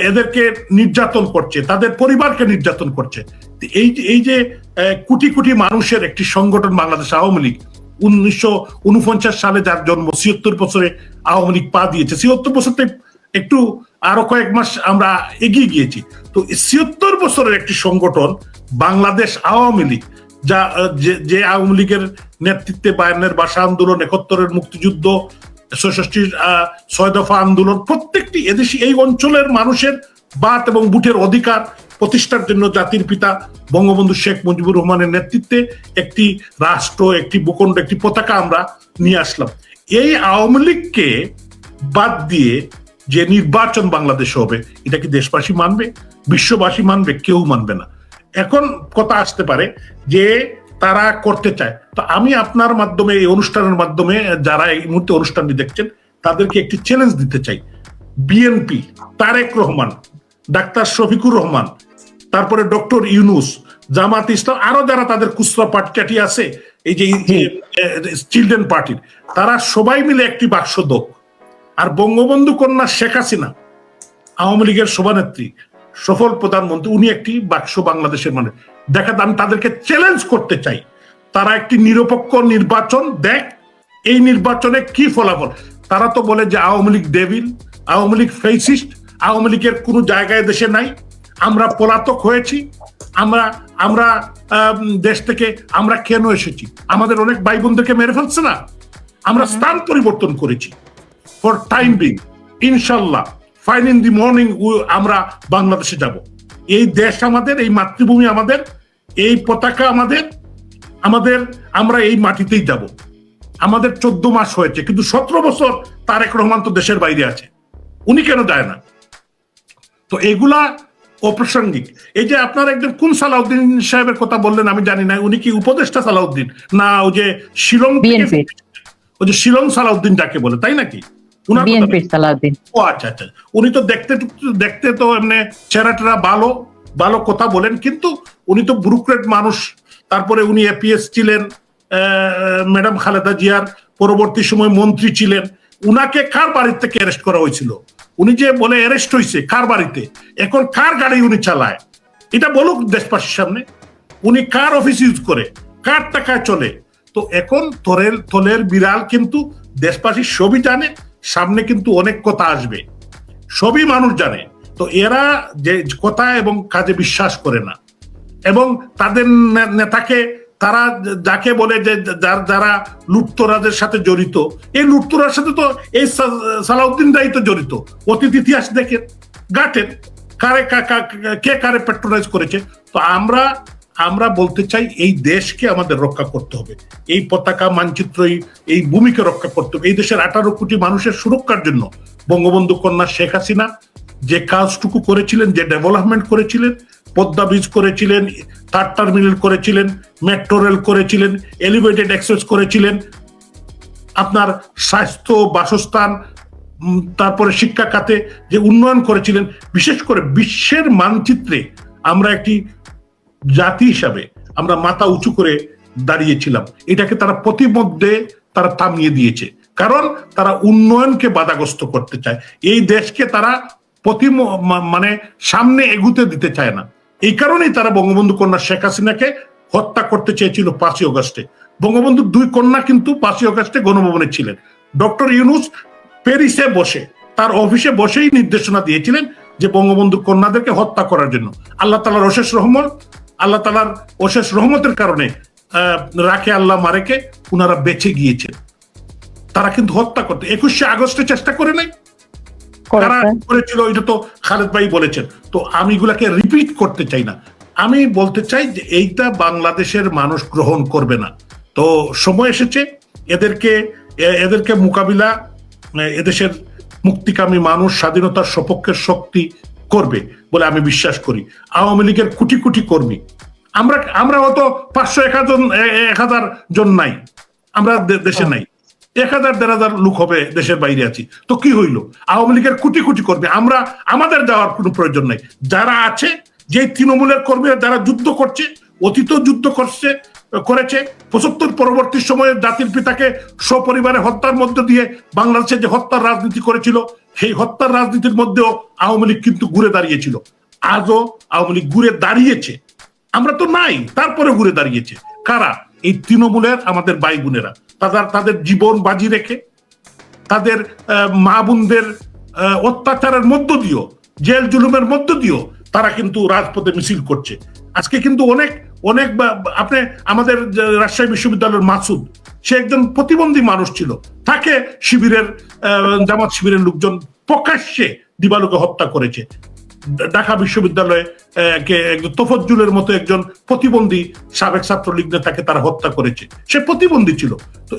এদেরকে নির্যাতন করছে, তাদের পরিবারকে নির্যাতন করছে। এই যে কোটি কোটি মানুষের একটি সংগঠন বাংলাদেশ আওয়ামী লীগ, 1949 সালে যার জন্ম, 76 বছরে আওয়ামী লীগ পা দিয়েছে। 76 বছরতে একটু আরো কয়েক মাস আমরা এগিয়ে গিয়েছি। তো 76 বছরের একটি সংগঠন বাংলাদেশ আওয়ামী লীগ, যা যে আওয়ামী লীগের নেতৃত্বে 52-এর ভাষা আন্দোলন, 71-এর মুক্তিযুদ্ধ, 66-র 6 দফা আন্দোলন, প্রত্যেকটি এদেশি এই অঞ্চলের মানুষের বাত এবং বুটের অধিকার প্রতিষ্ঠার জন্য জাতির পিতা বঙ্গবন্ধু শেখ মুজিবুর রহমানের নেতৃত্বে একটি রাষ্ট্র, একটি ভূখণ্ড, একটি পতাকা আমরা নিয়ে আসলাম। এই আওয়ামী লীগকে বাদ দিয়ে যে নির্বাচন বাংলাদেশে হবে, এটা কি দেশবাসী মানবে? বিশ্ববাসী মানবে? কেউ মানবে না। এখন কথা আসতে পারে যে তারা করতে চায়। তো আমি আপনার মাধ্যমে, এই অনুষ্ঠানের মাধ্যমে যারা এই মুহূর্তে অনুষ্ঠানটি দেখছেন তাদেরকে একটি চ্যালেঞ্জ দিতে চাই। বিএনপি, তারেক রহমান, ডাক্তার শফিকুর রহমান, তারপরে ডক্টর ইউনূস, জামাত ইসলাম, আরো যারা তাদের খুচরা পাটচাটি আছে, এই যে চিলড্রেন পার্টির, তারা সবাই মিলে একটি বাক্স দোক। আর বঙ্গবন্ধু কন্যা শেখ হাসিনা, আওয়ামী লীগের সভানেত্রী, সফল প্রধানমন্ত্রী, উনি একটি বাক্স বাংলাদেশের মানুষ দেখা। আমি তাদেরকে চ্যালেঞ্জ করতে চাই, তারা একটি নিরপেক্ষ নির্বাচন দেখ, এই নির্বাচনে কি ফলাফল। তারা তো বলে যে আওয়ামী লীগ ডেভিল, আওয়ামী লীগ ফেসিস্ট, আওয়ামী লীগের কোনো জায়গায় দেশে নাই, আমরা পলাতক হয়েছি, আমরা দেশ থেকে আমরা কেন এসেছি, আমাদের অনেক ভাই বোনদেরকে মেরে ফেলছে না, আমরা স্থান পরিবর্তন করেছি ফর টাইম বিং। ইনশাল্লাহ ফাইন ইন দি মর্নিং আমরা বাংলাদেশে যাব। এই দেশ আমাদের, এই মাতৃভূমি আমাদের, এই পতাকা আমাদের, আমরা এই মাটিতেই যাব। আমাদের 14 মাস হয়েছে, কিন্তু 17 বছর তারেক রহমান তো দেশের বাইরে আছে, উনি কেন যায় না? তো এগুলা অপ্রাসঙ্গিক। এই যে আপনার একজন কোন সালাউদ্দিন সাহেবের কথা বললেন আমি জানি না, উনি কি উপদেষ্টা সালাউদ্দিন না ওই যে শিলং থেকে, ওই যে শিলং সালাউদ্দিন যাকে বলে, তাই নাকি? ও আচ্ছা আচ্ছা, উনি তো দেখতে তো এমনি চেহারা ভালো কথা বলেন, কিন্তু উনি তো ব্যুরোক্রেট মানুষ। তারপরে উনি এপিএস ছিলেন, ম্যাডাম খালেদা জিয়ার পরবর্তী সময় মন্ত্রী ছিলেন। উনাকে কার বাড়ি থেকে অ্যারেস্ট করা হয়েছিল? উনি যে বলে অ্যারেস্ট হয়েছে কার বাড়িতে, এখন কার গাড়ি উনি চালায় এটা বলুক দেশবাসীর সামনে। উনি কার অফিস ইউজ করে, কার টাকায় চলে? তো এখন থলের বিড়াল কিন্তু দেশবাসী সবই জানে, সামনে কিন্তু অনেক কথা আসবে, সবই মানুষ জানে। তো এরা যে কথা এবং কাজে বিশ্বাস করে না, এবং তাদের নেতাকে তারা যাকে বলে যে যারা লুটতরাজের সাথে জড়িত, এই লুটতরার সাথে তো এই সালাউদ্দিন রাই তো জড়িত। অতীত ইতিহাস দেখেন, গাটেন কে কারে পেট্রোনাইজ করেছে। তো আমরা বলতে চাই এই দেশকে আমাদের রক্ষা করতে হবে, এই পতাকা মানচিত্র, এই ভূমিকে রক্ষা করতে হবে। এই দেশের 18 কোটি মানুষের সুরক্ষার জন্য বঙ্গবন্ধু কন্যা শেখ হাসিনা যে কাজটুকু করেছিলেন, যে ডেভেলপমেন্ট করেছিলেন, পদ্মা ব্রিজ করেছিলেন, 3rd টার্মিনাল করেছিলেন, মেট্রো রেল করেছিলেন, এলিভেটেড এক্সপ্রেস করেছিলেন, আপনার স্বাস্থ্য, বাসস্থান, তারপরে শিক্ষা খাতে যে উন্নয়ন করেছিলেন, বিশেষ করে বিশ্বের মানচিত্রে আমরা একটি জাতি হিসাবে আমরা মাথা উঁচু করে দাঁড়িয়েছিলাম। এটাকে তারা প্রতিমধ্যে তারা থামিয়ে দিয়েছে, কারণ তারা উন্নয়নকে বাধাগ্রস্ত করতে চায়। এই দেশকে তারা মানে সামনে এগুতে দিতে চায় না। এই কারণেই তারা বঙ্গবন্ধু কন্যা শেখ হাসিনাকে হত্যা করতে চেয়েছিল 5ই অগস্টে। বঙ্গবন্ধুর 2 কন্যা কিন্তু 5ই অগস্টে গণভবনে ছিলেন। ডক্টর ইউনূস প্যারিসে বসে তার অফিসে বসেই নির্দেশনা দিয়েছিলেন যে বঙ্গবন্ধু কন্যাদেরকে হত্যা করার জন্য। আল্লাহ তাআলার অশেষ রহমতের কারণে রাখে আল্লাহ মারেকে উনারা বেঁচে গিয়েছেন। তারা কিন্তু হত্যা করতে 21শে আগস্টে চেষ্টা করে নাই, কারা করেছিল এটা তো খালেদ ভাই বলেছেন। তো আমি এগুলাকে রিপিট করতে চাই না, আমি বলতে চাই যে এইটা বাংলাদেশের মানুষ গ্রহণ করবে না। তো সময় এসেছে এদেরকে মোকাবিলা এদেশের মুক্তিকামী মানুষ, স্বাধীনতার সপক্ষের শক্তি করবে বলে আমি বিশ্বাস করি। আওয়ামী লীগের কোটি কোটি কর্মী, আমরা অত 500-1000 জন নাই, আমরা দেশে নাই, 1000-1500 লোক হবে দেশের বাইরে আছি। তো কি হইলো? আওয়ামী লীগের কোটি কোটি কর্মী, আমাদের যাওয়ার কোনো প্রয়োজন নাই। যারা আছে, যে তৃণমূলের কর্মীরা যারা যুদ্ধ করছে, অতীত যুদ্ধ করেছে 75 পরবর্তী সময়ে জাতির পিতাকে সপরিবারে হত্যার মধ্যে দিয়ে বাংলাদেশে যে হত্যার রাজনীতি করেছিল, সেই হত্যার রাজনীতির মধ্যেও আওয়ামী লীগ কিন্তু ঘুরে দাঁড়িয়েছিল। আজও আওয়ামী লীগ ঘুরে দাঁড়িয়েছে, আমরা তো নাই, তারপরে ঘুরে দাঁড়িয়েছে কারা? এই তৃণমূলের আমাদের ভাই বোনেরা, তাদের জীবন বাজি রেখে, তাদের মা বোনদের অত্যাচারের মধ্য দিয়েও, জেল জুলুমের মধ্য দিয়েও তারা কিন্তু রাজপথে মিছিল করছে। আজকে কিন্তু অনেক আপনি আমাদের রাজশাহী বিশ্ববিদ্যালয়ের মাসুদ, সে একজন প্রতিবন্ধী মানুষ ছিল, তাকে জামাত শিবিরের লোকজন প্রকাশ্যে দিবালোকে হত্যা করেছে। ঢাকা বিশ্ববিদ্যালয়ে তোফজ্জুলের মতো একজন প্রতিবন্ধী সাবেক ছাত্রলীগ নেতাকে তারা হত্যা করেছে, সে প্রতিবন্ধী ছিল। তো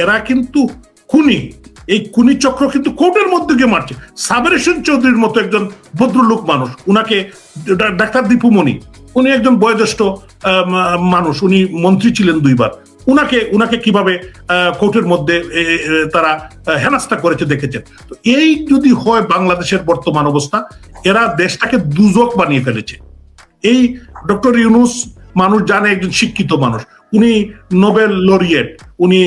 এরা কিন্তু খুনি, এই খুনি চক্র কিন্তু কোর্টের মধ্যে গিয়ে মারছে। সাবের হোসেন চৌধুরীর মতো একজন ভদ্রলোক মানুষ, উনাকে ডাক্তার দীপুমণি, উনি একজন বয়োজ্যেষ্ঠ মানুষ, উনি মন্ত্রী ছিলেন 2 বার, উনাকে কিভাবে কোর্টের মধ্যে তারা হেনস্থা করেছে দেখেছেন। তো এই যদি হয় বাংলাদেশের বর্তমান অবস্থা, এরা দেশটাকে দুজক বানিয়ে ফেলেছে। এই ডক্টর ইউনূস মানুষ জানে একজন শিক্ষিত মানুষ, উনি নোবেল লরিয়েট, উনি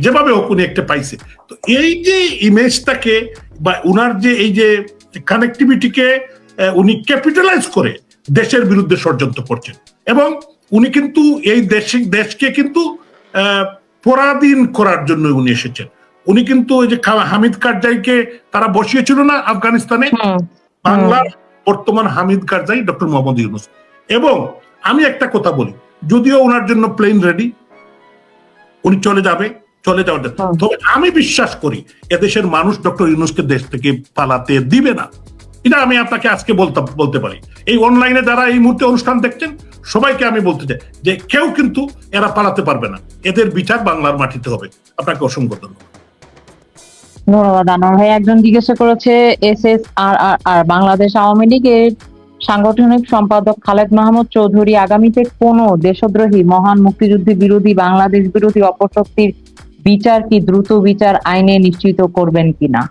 যেভাবে হোক উনি একটা পাইছে। তো এই যে ইমেজটাকে বা উনার যে এই যে কানেক্টিভিটিকে উনি ক্যাপিটালাইজ করে দেশের বিরুদ্ধে ষড়যন্ত্র করছেন, এবং উনি কিন্তু এই দেশকে কিন্তু পরাধীন করার জন্য উনি এসেছেন। উনি কিন্তু ওই যে হামিদ কারজাইকে তারা বসিয়েছিল না আফগানিস্তানে, বাংলার বর্তমান হামিদ কারজাই ডক্টর মোহাম্মদ ইউনূস। এবং আমি একটা কথা বলি, যদিও ওনার জন্য প্লেন রেডি, উনি চলে যাওয়ার জন্য, তবে আমি বিশ্বাস করি এদেশের মানুষ ডক্টর ইউনূসকে দেশ থেকে পালাতে দিবে না। এটা আমি আপনাকে আজকে বলতে পারি। এই অনলাইনে যারা এই মুহূর্তে অনুষ্ঠান দেখছেন সবাইকে আমি বলতে চাই যে কেউ কিন্তু এরা পালাতে পারবে না, এদের বিচার বাংলার মাটিতে হবে। আপনাকে অসংখ্য ধন্যবাদ। ধন্যবাদ আনোয়ার ভাই। একজন জিজ্ঞাসা করেছে SSRR বাংলাদেশ আওয়ামী লীগের সাংগঠনিক সম্পাদক খালেদ মাহমুদ চৌধুরী আগামীতে কোন দেশদ্রোহী, মহান মুক্তিযুদ্ধ বিরোধী, বাংলাদেশ বিরোধী অপশক্তির বিচার কি দ্রুত বিচার আইনে নিশ্চিত করবেন কিনা?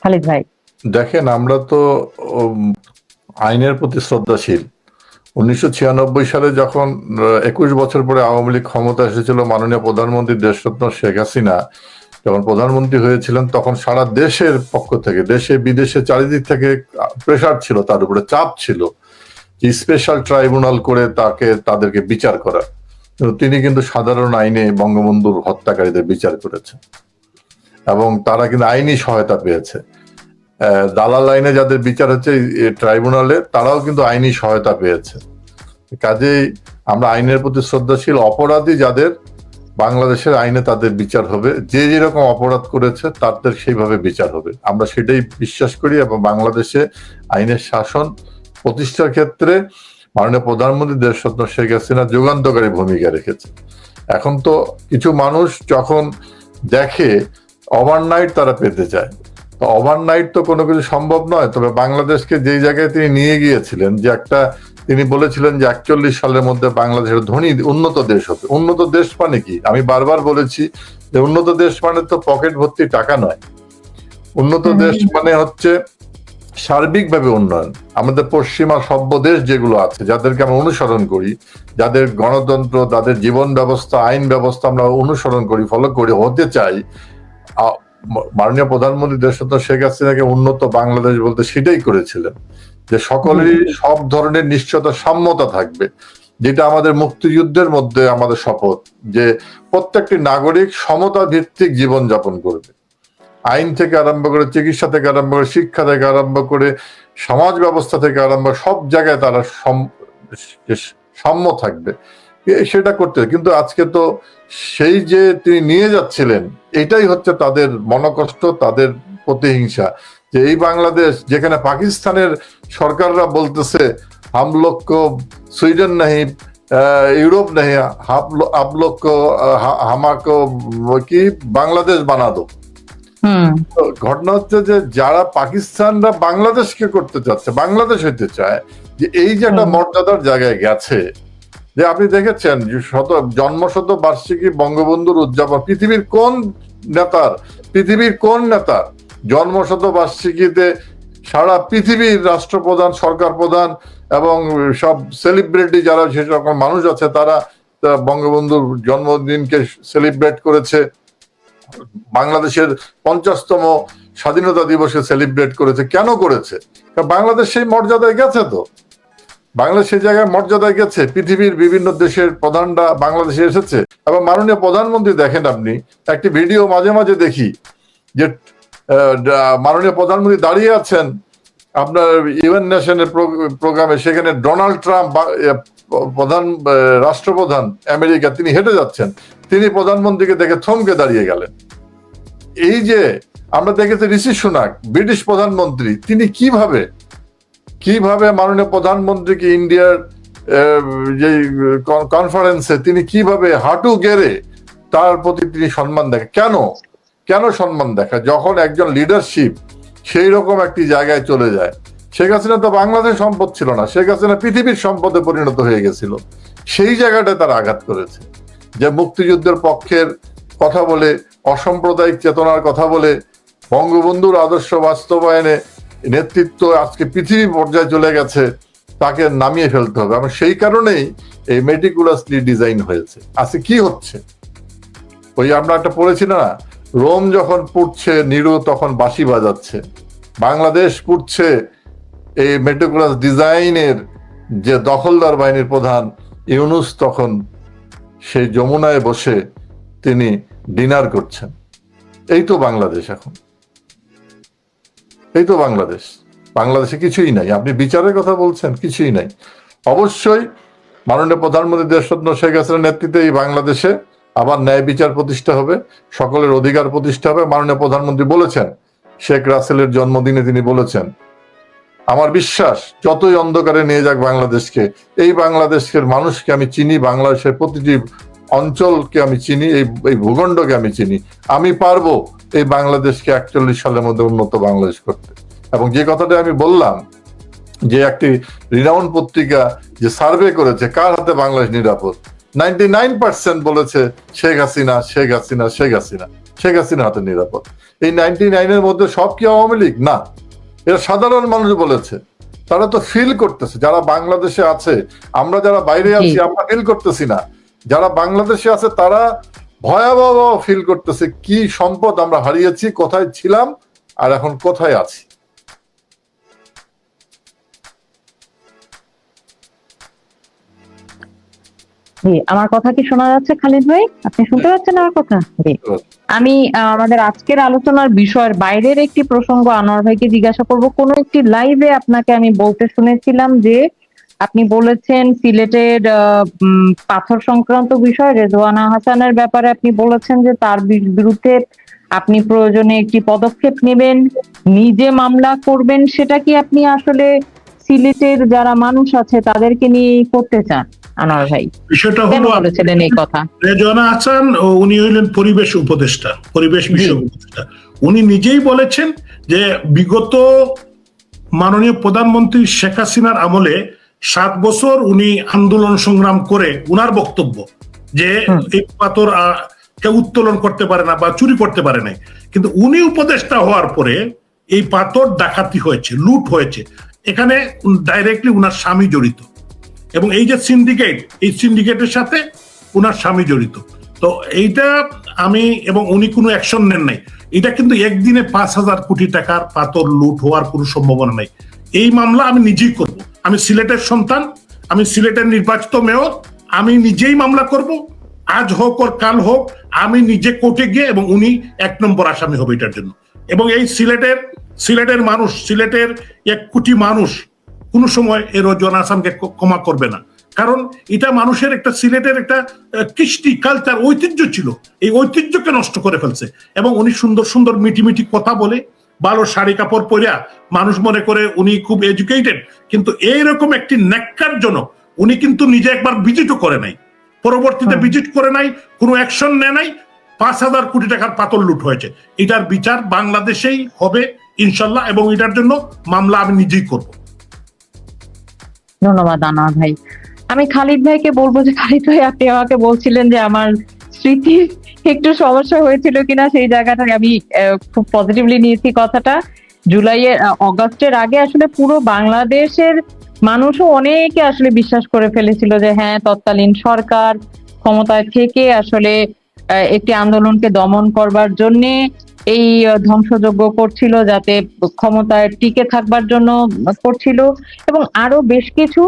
খালিদ ভাই। দেখেন, আমরা তো আইনের প্রতি শ্রদ্ধাশীল। 1996 সালে যখন 21 বছর পরে আওয়ামী লীগ ক্ষমতা এসেছিল, মাননীয় প্রধানমন্ত্রী দেশরত্ন শেখ হাসিনা যখন প্রধানমন্ত্রী হয়েছিলেন, তখন সারা দেশের পক্ষ থেকে, দেশে বিদেশে চারিদিক থেকে প্রেসার ছিল, তার উপরে চাপ ছিল যে স্পেশাল ট্রাইব্যুনাল করে তাদেরকে বিচার করা। তিনি কিন্তু সাধারণ আইনে বঙ্গবন্ধুর হত্যাকারীদের বিচার করেছেন এবং তারা কিন্তু আইনি সহায়তা পেয়েছে। দালাল আইনে যাদের বিচার হচ্ছে ট্রাইব্যুনালে, তারাও কিন্তু আইনি সহায়তা পেয়েছে। কাজেই আমরা আইনের প্রতি শ্রদ্ধাশীল। অপরাধী যাদের, বাংলাদেশের আইনে তাদের বিচার হবে, যে যেরকম অপরাধ করেছে তাদের সেইভাবে বিচার হবে, আমরা সেটাই বিশ্বাস করি। এবং বাংলাদেশে আইনের শাসন প্রতিষ্ঠার ক্ষেত্রে মাননীয় প্রধানমন্ত্রী দেশরত্ন শেখ হাসিনা যুগান্তকারী ভূমিকা রেখেছে। এখন তো কিছু মানুষ যখন দেখে ওভারনাইট তারা পেতে চায়, তো ওভারনাইট তো কোনো কিছু সম্ভব নয়। তবে বাংলাদেশকে যেই জায়গায় তিনি নিয়ে গিয়েছিলেন, যে তিনি বলেছিলেন যে 41 সালের মধ্যে বাংলাদেশের ধনী উন্নত দেশ হবে। উন্নত দেশ মানে কি? আমি বারবার বলেছি যে উন্নত দেশ মানে তো পকেট ভর্তি টাকা নয়। উন্নত দেশ মানে হচ্ছে সার্বিকভাবে উন্নয়ন। আমাদের পশ্চিমা সভ্য দেশ যেগুলো আছে, যাদেরকে আমরা অনুসরণ করি, যাদের গণতন্ত্র, তাদের জীবন ব্যবস্থা, আইন ব্যবস্থা আমরা অনুসরণ করি, ফলো করি, হতে চাই। মাননীয় প্রধানমন্ত্রী দেশরত্ন শেখ হাসিনাকে উন্নত বাংলাদেশ বলতে সেটাই করেছিলেন, যে সকলেরই সব ধরনের নিশ্চয়তা, সাম্যতা থাকবে, যেটা আমাদের মুক্তিযুদ্ধের মধ্যে আমাদের শপথ, যে প্রত্যেকটি নাগরিক সমতা ভিত্তিক জীবন যাপন করবে। আইন থেকে আরম্ভ করে, চিকিৎসা থেকে আরম্ভ করে, শিক্ষা থেকে আরম্ভ করে, সমাজ ব্যবস্থা থেকে আরম্ভ, সব জায়গায় তারা সাম্য থাকবে, সেটা করতে। কিন্তু আজকে তো সেই যে তিনি নিয়ে যাচ্ছিলেন, এটাই হচ্ছে তাদের মনোকষ্ট, তাদের প্রতিহিংসা। যে এই বাংলাদেশ, যেখানে পাকিস্তানের সরকাররা বলতেছে হাম লোগ কো সুইডেন নাহি, ইউরোপ নাহি, আপ লোগ কো হামাকো কি বাংলাদেশ বানা দো। ঘটনা হচ্ছে যে যারা পাকিস্তানরা বাংলাদেশকে করতে চাচ্ছে, বাংলাদেশ হইতে চায়, যে এই যে একটা মর্যাদার জায়গায় গেছে, যে আপনি দেখেছেন জন্মশত বার্ষিকী বঙ্গবন্ধুর উদযাপন, পৃথিবীর কোন নেতার জন্মশত বার্ষিকীতে সারা পৃথিবীর রাষ্ট্রপ্রধান, সরকার প্রধান এবং সব সেলিব্রিটি যারা যে সকল মানুষ আছে, তারা বঙ্গবন্ধুর জন্মদিনকে সেলিব্রেট করেছে। বাংলাদেশের 50তম স্বাধীনতা দিবসে সেলিব্রেট করেছে। কেন করেছে? বাংলাদেশ সেই মর্যাদায় গেছে। তো বাংলাদেশ সেই জায়গায় মর্যাদায় গেছে, পৃথিবীর বিভিন্ন দেশের প্রধানরা বাংলাদেশে এসেছে। এবং মাননীয় প্রধানমন্ত্রী, দেখেন আপনি একটি ভিডিও মাঝে মাঝে দেখি যে মাননীয় প্রধানমন্ত্রী দাঁড়িয়ে আছেন আপনার ইউএন নেশনের প্রোগ্রামে, সেখানে ডোনাল্ড ট্রাম্প রাষ্ট্রপ্রধান আমেরিকা, তিনি হেঁটে যাচ্ছেন, তিনি প্রধানমন্ত্রীকে দেখে থমকে দাঁড়িয়ে গেলেন। এই যে আমরা দেখেছি ঋষি সুনাক, ব্রিটিশ প্রধানমন্ত্রী, তিনি কিভাবে মাননীয় প্রধানমন্ত্রীকে ইন্ডিয়ার যে কনফারেন্সে তিনি কিভাবে হাঁটু গেড়ে তার প্রতি তিনি সম্মান দেখে। কেন সম্মান দেখা? যখন একজন লিডারশিপ সেই রকম একটি জায়গায় চলে যায়। শেখ হাসিনা তো বাংলাদেশ সম্পদ ছিল না, শেখ হাসিনা পৃথিবীর সম্পদে পরিণত হয়ে গেছিল। সেই জায়গাটায় তারা আঘাত করেছে, যে মুক্তিযুদ্ধের পক্ষের কথা বলে, অসাম্প্রদায়িক চেতনার কথা বলে, বঙ্গবন্ধুর আদর্শ বাস্তবায়নে নেতৃত্ব আজকে পৃথিবী পর্যায়ে চলে গেছে। তাকে নামিয়ে ফেলতে হবে। এবং সেই কারণেই এই মেটিকুলাসলি ডিজাইন হয়েছে। আজকে কি হচ্ছে, ওই আমরা একটা পড়েছি না, রোম যখন পুড়ছে নিরু তখন বাঁশি বাজাচ্ছে, বাংলাদেশ পুড়ছে এই মেটিকুলাস ডিজাইনের যে দখলদার বাহিনীর প্রধান ইউনুস তখন সেই যমুনায় বসে তিনি ডিনার করছেন। এই তো বাংলাদেশ এখন, এই তো বাংলাদেশ। বাংলাদেশে কিছুই নাই। আপনি বিচারের কথা বলছেন, কিছুই নাই। অবশ্যই মাননীয় প্রধানমন্ত্রী দেশরত্ন শেখ হাসিনার নেতৃত্বে এই বাংলাদেশে আবার ন্যায় বিচার প্রতিষ্ঠা হবে, সকলের অধিকার প্রতিষ্ঠা হবে। মাননীয় প্রধানমন্ত্রী বলেছেন, শেখ রাসেলের জন্মদিনে তিনি বলেছেন, আমার বিশ্বাস যতই অন্ধকারে নিয়ে যাক বাংলাদেশকে, এই বাংলাদেশের মানুষকে আমি চিনি, বাংলাদেশের প্রতিটি অঞ্চলকে আমি চিনি, এই ভূখণ্ডকে আমি চিনি, আমি পারবো এই বাংলাদেশকে 41 সালের মধ্যে উন্নত বাংলাদেশ করতে। এবং যে কথাটা আমি বললাম যে একটি রিনাউন্ড পত্রিকা যে সার্ভে করেছে কার হাতে বাংলাদেশ নিরাপদ, 99% বলেছে শেখ হাসিনা, শেখ হাসিনা, শেখ হাসিনা, শেখ হাসিনার হাতে নিরাপদ। এই 99-এর মধ্যে সব কি আওয়ামী লীগ? না, এরা সাধারণ মানুষ বলেছে। তারা তো ফিল করতেছে, যারা বাংলাদেশে আছে, আমরা যারা বাইরে আছি আমরা ফিল করতেছি না, যারা বাংলাদেশে আছে তারা ভয়াবহ ফিল করতেছে কি সম্পদ আমরা হারিয়েছি, কোথায় ছিলাম আর এখন কোথায় আছি। জি, আমার কথা কি শোনা যাচ্ছে খালিদ ভাই? আপনি শুনতে পাচ্ছেন আমার কথা? জি। আমি আমাদের আজকের আলোচনার বিষয়ের বাইরের একটি প্রসঙ্গ আনোয়ার ভাইকে জিজ্ঞাসা করব। কোন একটি লাইভে আপনাকে আমি বলতে শুনেছিলাম যে আপনি বলেছেন সিলেটের পাথর সংক্রান্ত বিষয় রেজওয়ানা হাসানের ব্যাপারে আপনি বলেছেন যে তার বিরুদ্ধে আপনি প্রয়োজনে একটি পদক্ষেপ নেবেন, নিজে মামলা করবেন। সেটা কি আপনি আসলে সিলেটের যারা মানুষ আছে তাদেরকে নিয়ে করতে চান আনোয়ার ভাই? বিষয়টা কেন হলো, বলেছিলেন এই কথা? রেজওয়ানা হাসান উনি হইলেন পরিবেশ উপদেষ্টা, পরিবেশ বিষয়ক উপদেষ্টা। উনি নিজেই বলেছেন যে বিগত মাননীয় প্রধানমন্ত্রী শেখ হাসিনার আমলে 7 বছর উনি আন্দোলন সংগ্রাম করে উনার বক্তব্য যে এই পাথর কেউ উত্তোলন করতে পারে না বা চুরি করতে পারে নাই, কিন্তু উনি উপদেষ্টা হওয়ার পরে এই পাথর ডাকাতি হয়েছে, লুট হয়েছে। এখানে ডাইরেক্টলি উনার স্বামী জড়িত, এবং এই যে সিন্ডিকেট, এই সিন্ডিকেটের সাথে উনার স্বামী জড়িত। তো এইটা আমি এবং উনি কোনো অ্যাকশন নেন নাই। এটা কিন্তু একদিনে 5,000 কোটি টাকার পাথর লুট হওয়ার কোনো সম্ভাবনা নাই। এই মামলা আমি নিজেই করব। আমি সিলেটের সন্তান, আমি সিলেটের নির্বাচিত মেয়র, আমি নিজেই মামলা করব। আজ হোক আর কাল হোক আমি নিজে কোর্টে গিয়ে, এবং উনি 1 নম্বর আসামি হবে এটার জন্য। এবং এই সিলেটের মানুষ, সিলেটের 1 কোটি মানুষ কোনো সময় এই রেজওয়ানা হাসানকে ক্ষমা করবে না। কারণ এটা মানুষের একটা, সিলেটের একটা কৃষ্টি কালচার ঐতিহ্য ছিল, এই ঐতিহ্যকে নষ্ট করে ফেলছে। এবং উনি সুন্দর সুন্দর মিটি মিটি কথা বলে, ভালো শাড়ি কাপড় পরিয়া মানুষ মনে করে উনি খুব এডুকেটেড, কিন্তু এইরকম একটি ন্যাক্কারজনক উনি কিন্তু নিজে একবার ভিজিটও করে নাই, পরবর্তীতে ভিজিট করে নাই, কোনো অ্যাকশন নেয় নাই। 5,000 কোটি টাকার পাথর লুট হয়েছে। এটার বিচার বাংলাদেশেই হবে ইনশাল্লাহ, এবং এটার জন্য মামলা আমি নিজেই করব। ধন্যবাদ আনোয়ার ভাই। আমি খালিদ ভাইকে বলবো যে খালিদ ভাই, আপনি আমাকে বলছিলেন যে আমার স্মৃতি একটু সমস্যা হয়েছিল কিনা, সেই জায়গাটা আমি খুব পজিটিভলি নিয়েছি কথাটা। অগাস্টের আগে আসলে পুরো বাংলাদেশের মানুষও অনেকে আসলে বিশ্বাস করে ফেলেছিল যে হ্যাঁ, তৎকালীন সরকার ক্ষমতায় থেকে আসলে একটি আন্দোলনকে দমন করবার জন্যে এই ধ্বংসযজ্ঞ করছিল, যাতে ক্ষমতায় টিকে থাকবার জন্য করছিল। এবং আরো বেশ কিছু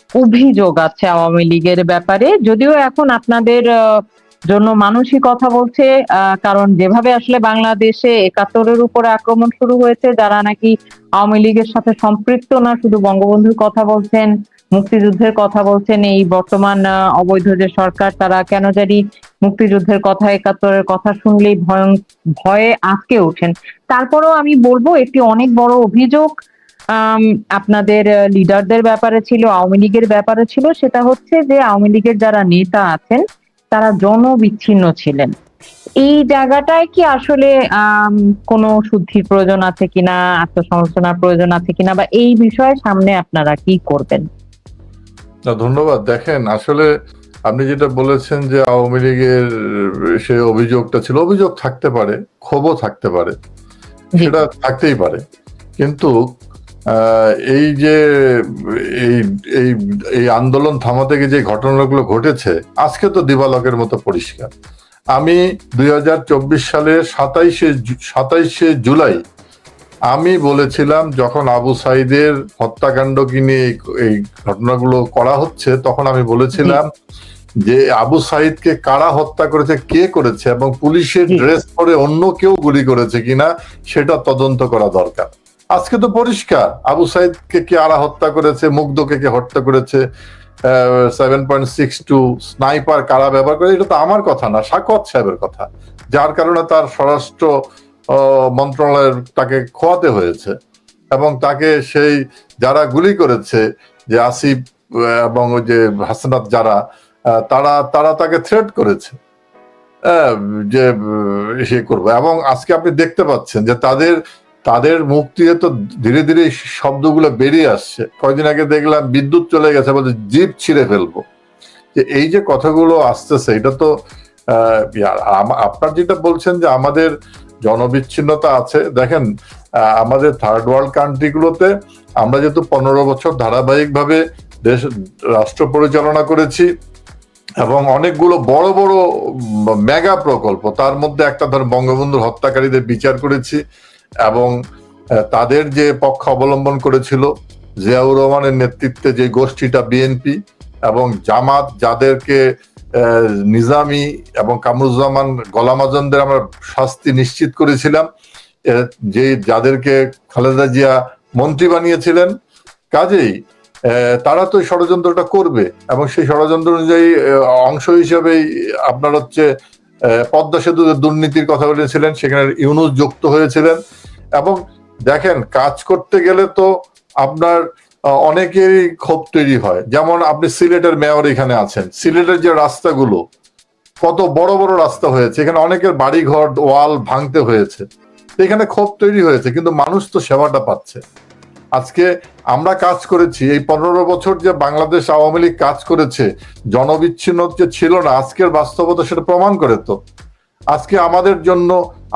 অভিযোগ আছে আওয়ামী লীগের ব্যাপারে, যদিও এখন আপনাদের জন্য মানুষই কথা বলছে। কারণ যেভাবে আসলে বাংলাদেশে 71-এর উপরে আক্রমণ শুরু হয়েছে, যারা নাকি আওয়ামী লীগের সাথে সম্পৃক্ত না, শুধু বঙ্গবন্ধুর কথা বলছেন, মুক্তিযুদ্ধের কথা বলছেন, এই বর্তমান অবৈধ যে সরকার তারা কেন জানি মুক্তিযুদ্ধের কথা, 71-এর কথা শুনলেই ভয়ে আটকে ওঠেন। তারপরেও আমি বলবো একটি অনেক বড় অভিযোগ আপনাদের লিডারদের ব্যাপারে ছিল, আওয়ামী লীগের ব্যাপারে ছিল। সেটা হচ্ছে যে আওয়ামী লীগের যারা নেতা আছেন তারা জনবিচ্ছিন্ন ছিলেন। এই জায়গাটায় কি আসলে কোনো শুদ্ধির প্রয়োজন আছে কিনা, আত্মসমালোচনার প্রয়োজন আছে কিনা, বা এই বিষয়ে সামনে আপনারা কি করবেন? ধন্যবাদ। দেখেন, আসলে আপনি যেটা বলেছেন যে আওয়ামী লীগের সে অভিযোগটা ছিল, অভিযোগ থাকতে পারে, ক্ষোভও থাকতে পারে, সেটা থাকতেই পারে, কিন্তু এই যে এই এই এই আন্দোলন থামাতে গিয়ে যে ঘটনাগুলো ঘটেছে আজকে তো দিবালোকের মতো পরিষ্কার। আমি 2024 সালের 27শে জুলাই আমি বলেছিলাম, যখন আবু সাইদের হত্যাকাণ্ডকে নিয়ে এই ঘটনাগুলো করা হচ্ছে, তখন আমি বলেছিলাম যে আবু সাইদকে কারা হত্যা করেছে, কে করেছে, এবং পুলিশের ড্রেস পরে অন্য কেউ গুলি করেছে কিনা সেটা তদন্ত করা দরকার। আজকে তো পরিষ্কার আবু সাইদকে কে আরা হত্যা করেছে, মুগ্ধকে কে হত্যা করেছে, 7.62 স্নাইপার কারা ব্যবহার করে, এটা তো আমার কথা না, সাখাওয়াত সাহেবের কথা, যার কারণে তার স্বরাষ্ট্র মন্ত্রণালয়ের তাকে খোয়াতে হয়েছে। এবং তাকে সেই যারা গুলি করেছে, যে আসিফ এবং ওই যে হাসনাত, যারা তারা তাকে থ্রেট করেছে যে সে করবে। এবং আজকে আপনি দেখতে পাচ্ছেন যে তাদের মুখ দিয়ে তো ধীরে ধীরে শব্দগুলো বেরিয়ে আসছে। কয়েকদিন আগে দেখলাম বিদ্যুৎ চলে গেছে, বলছে জিপ ছিঁড়ে ফেলবো। যে এই যে কথাগুলো আসতেছে, এটা তো আপনার যেটা বলছেন যে আমাদের জনবিচ্ছিন্নতা আছে, দেখেন আমাদের থার্ড ওয়ার্ল্ড কান্ট্রিগুলোতে আমরা যেহেতু 15 বছর ধারাবাহিকভাবে রাষ্ট্র পরিচালনা করেছি, এবং অনেকগুলো বড় বড় মেগা প্রকল্প, তার মধ্যে একটা ধর বঙ্গবন্ধুর হত্যাকারীদের বিচার করেছি, এবং তাদের যে পক্ষ অবলম্বন করেছিল জিয়াউর রহমানের নেতৃত্বে যে গোষ্ঠীটা বিএনপি, এবং জামাত যাদেরকে নিজামী এবং কামরুজ্জামান গোলাম আজমদের আমরা শাস্তি নিশ্চিত করেছিলাম, যে যাদেরকে খালেদা জিয়া মন্ত্রী বানিয়েছিলেন। কাজেই তারা তো ষড়যন্ত্রটা করবে, এবং সেই ষড়যন্ত্র অনুযায়ী অংশ হিসেবেই আপনার হচ্ছে পদ্মা সেতু দুর্নীতির কথা বলেছিলেন, সেখানে ইউনূস যুক্ত হয়েছিলেন। এবং দেখেন, কাজ করতে গেলে তো আপনার অনেকেরই ক্ষোভ তৈরি হয়। যেমন আপনি সিলেটের মেয়র এখানে আছেন, সিলেটের যে রাস্তাগুলো কত বড় বড় রাস্তা হয়েছে, এখানে অনেকের বাড়িঘর ওয়াল ভাঙতে হয়েছে, এখানে ক্ষোভ তৈরি হয়েছে, কিন্তু মানুষ তো সেবাটা পাচ্ছে। আজকে আমরা কাজ করেছি এই 15 বছর, যে বাংলাদেশ আওয়ামী লীগ কাজ করেছে, জনবিচ্ছিন্ন যে ছিল না, আজকের বাস্তবতা সেটা প্রমাণ করে। তো আজকে আমাদের জন্য,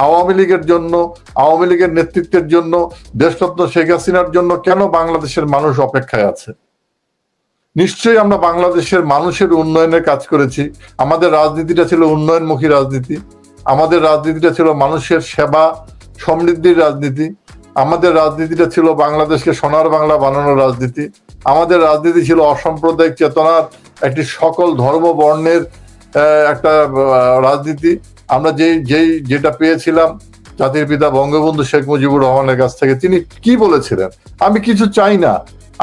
আওয়ামী লীগের জন্য, আওয়ামী লীগের নেতৃত্বের জন্য, দেশরত্ন শেখ হাসিনার জন্য কেন বাংলাদেশের মানুষ অপেক্ষায় আছে? নিশ্চয়ই আমরা বাংলাদেশের মানুষের উন্নয়নের কাজ করেছি। আমাদের রাজনীতিটা ছিল উন্নয়নমুখী রাজনীতি, আমাদের রাজনীতিটা ছিল মানুষের সেবা সমৃদ্ধির রাজনীতি, আমাদের রাজনীতিটা ছিল বাংলাদেশকে সোনার বাংলা বানানোর রাজনীতি, আমাদের রাজনীতি ছিল অসাম্প্রদায়িক চেতনার একটি সকল ধর্ম বর্ণের একটা রাজনীতি। আমরা যেটা পেয়েছিলাম জাতির পিতা বঙ্গবন্ধু শেখ মুজিবুর রহমানের কাছ থেকে, তিনি কি বলেছিলেন, আমি কিছু চাই না,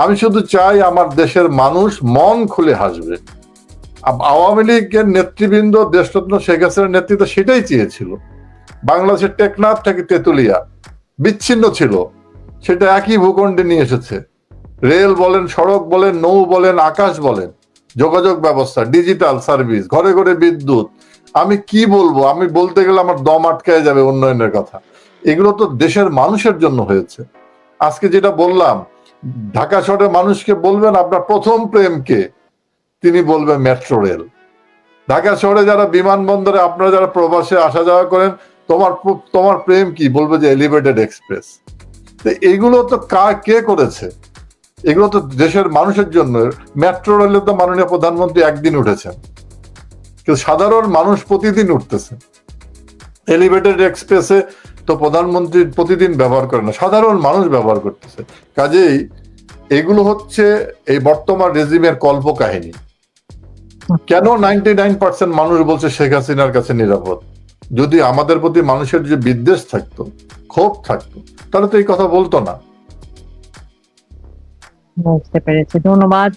আমি শুধু চাই আমার দেশের মানুষ মন খুলে হাসবে। আওয়ামী লীগের নেতৃবৃন্দ, দেশরত্ন শেখ হাসিনার নেতৃত্ব সেটাই চেয়েছিল। বাংলাদেশের টেকনাফ থেকে তেতুলিয়া বিচ্ছিন্ন ছিল, সেটা একই ভূখণ্ডে নিয়ে এসেছে। রেল বলেন, সড়ক বলেন, নৌ বলেন, আকাশ বলেন, যোগাযোগ ব্যবস্থা, ডিজিটাল সার্ভিস, ঘরে ঘরে বিদ্যুৎ। আমি কি বলবো, আমি বলতে গেলে আমার দম আটকায় যাবে উন্নয়নের কথা। এগুলো তো দেশের মানুষের জন্য হয়েছে। আজকে যেটা বললাম, ঢাকা শহরের মানুষকে বলবেন আপনার প্রথম প্রেমকে, তিনি বলবেন মেট্রো রেল। ঢাকা শহরে যারা বিমানবন্দরে, আপনারা যারা প্রবাসে আসা যাওয়া করেন, তোমার প্রেম কি, বলবে যে এলিভেটেড এক্সপ্রেস। এগুলো তো কে করেছে? এগুলো তো দেশের মানুষের জন্য। মেট্রো রেলে তো মাননীয় প্রধানমন্ত্রী একদিন উঠেছেন, কিন্তু সাধারণ মানুষ প্রতিদিন উঠতেছে। এলিভেটেড এক্সপ্রেসে তো প্রধানমন্ত্রী প্রতিদিন ব্যবহার করে না, সাধারণ মানুষ ব্যবহার করতেছে। কাজেই এগুলো হচ্ছে এই বর্তমান রেজিমের কল্প কাহিনী। কেন 99% মানুষ বলছে শেখ হাসিনার কাছে নিরাপদ? যদি আমাদের প্রতি মানুষের যে বিদ্বেষ থাকতো, ক্ষোভ থাকতো, তাহলে তো এই কথা বলতো না। বুঝতে পেরেছি, ধন্যবাদ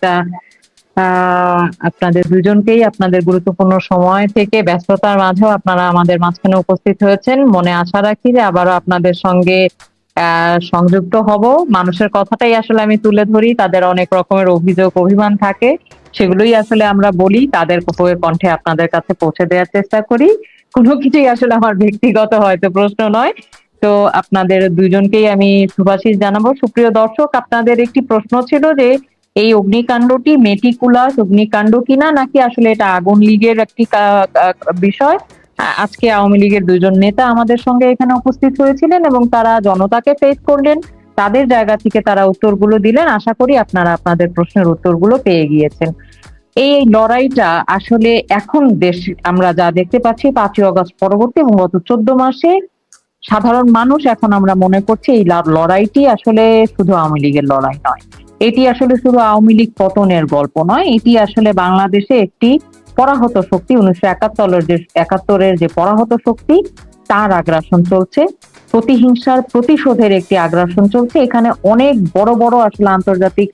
আপনাদের দুজনকেই। আপনাদের গুরুত্বপূর্ণ সময় থেকে ব্যস্ততার মাঝেও আপনারা আমাদের মাঝখানে উপস্থিত হয়েছেন। মনে আশা রাখি যে আবারও আপনাদের সঙ্গে সংযুক্ত হব। মানুষের কথাটাই আসলে আমি তুলে ধরি, তাদের অনেক রকমের অভিযোগ অভিমান থাকে, সেগুলোই আসলে আমরা বলি, তাদের কণ্ঠে আপনাদের কাছে পৌঁছে দেওয়ার চেষ্টা করি। কোনো কিছুই আসলে আমার ব্যক্তিগত হয়তো প্রশ্ন নয়। তো আপনাদের দুজনকেই আমি শুভাশিস জানাবো। সুপ্রিয় দর্শক, আপনাদের একটি প্রশ্ন ছিল যে এই অগ্নিকাণ্ডটি মেটিকুলাস অগ্নিকাণ্ড কিনা, নাকি আসলে এটা আগুন লীগের একটি বিষয়। আজকে আওয়ামী লীগের দুজন নেতা আমাদের সঙ্গে এখানে উপস্থিত হয়েছিলেন এবং তারা জনতাকে ফেস করলেন, তাদের জায়গা থেকে তারা উত্তরগুলো দিলেন। আশা করি আপনারা আপনাদের প্রশ্নের উত্তরগুলো পেয়ে গিয়েছেন। এই লড়াইটা আসলে এখন দেশ আমরা যা দেখতে পাচ্ছি 5ই অগস্ট পরবর্তী এবং গত 14 মাসে সাধারণ মানুষ এখন আমরা মনে করছি এই লড়াইটি আসলে শুধু আওয়ামী লীগের লড়াই নয়, এটি আসলে শুধু আওয়ামী লীগ পতনের গল্প নয়, এটি আসলে বাংলাদেশে একটি পরাহত শক্তি, 1971-এর যে পরাহত শক্তি তার আগ্রাসন চলছে, প্রতিহিংসার প্রতিশোধের একটি আগ্রাসন চলছে। এখানে অনেক বড় বড় আসলে আন্তর্জাতিক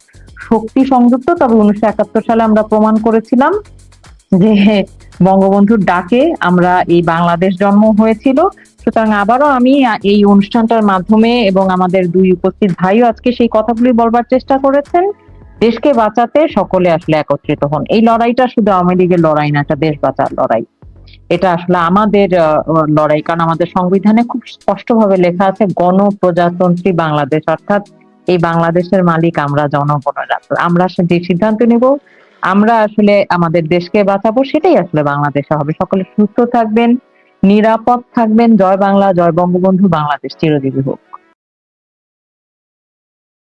শক্তি সংযুক্ত। তবে 1971 সালে আমরা প্রমাণ করেছিলাম যে বঙ্গবন্ধুর ডাকে আমরা এই বাংলাদেশ জন্ম হয়েছিল। সুতরাং আবারও আমি এই অনুষ্ঠানটার মাধ্যমে এবং আমাদের দুই উপস্থিত ভাইও আজকে সেই কথাগুলি বলবার চেষ্টা করেছেন, দেশকে বাঁচাতে সকলে আসলে একত্রিত হন। এই লড়াইটা শুধু আওয়ামী লীগের লড়াই না, এটা দেশ বাঁচার লড়াই। এটা আসলে আমাদের লড়াই, কারণ আমাদের সংবিধানে খুব স্পষ্টভাবে লেখা আছে গণপ্রজাতন্ত্রী বাংলাদেশ, অর্থাৎ এই বাংলাদেশের মালিক আমরা জনগণেরা। আমরা যে সিদ্ধান্ত নিব আমরা আসলে আমাদের দেশকে বাঁচাবো, সেটাই আসলে বাংলাদেশে হবে। সকলে সুস্থ থাকবেন, নিরাপদ থাকবেন। জয় বাংলা, জয় বঙ্গবন্ধু, বাংলাদেশ চিরজীবী হোক।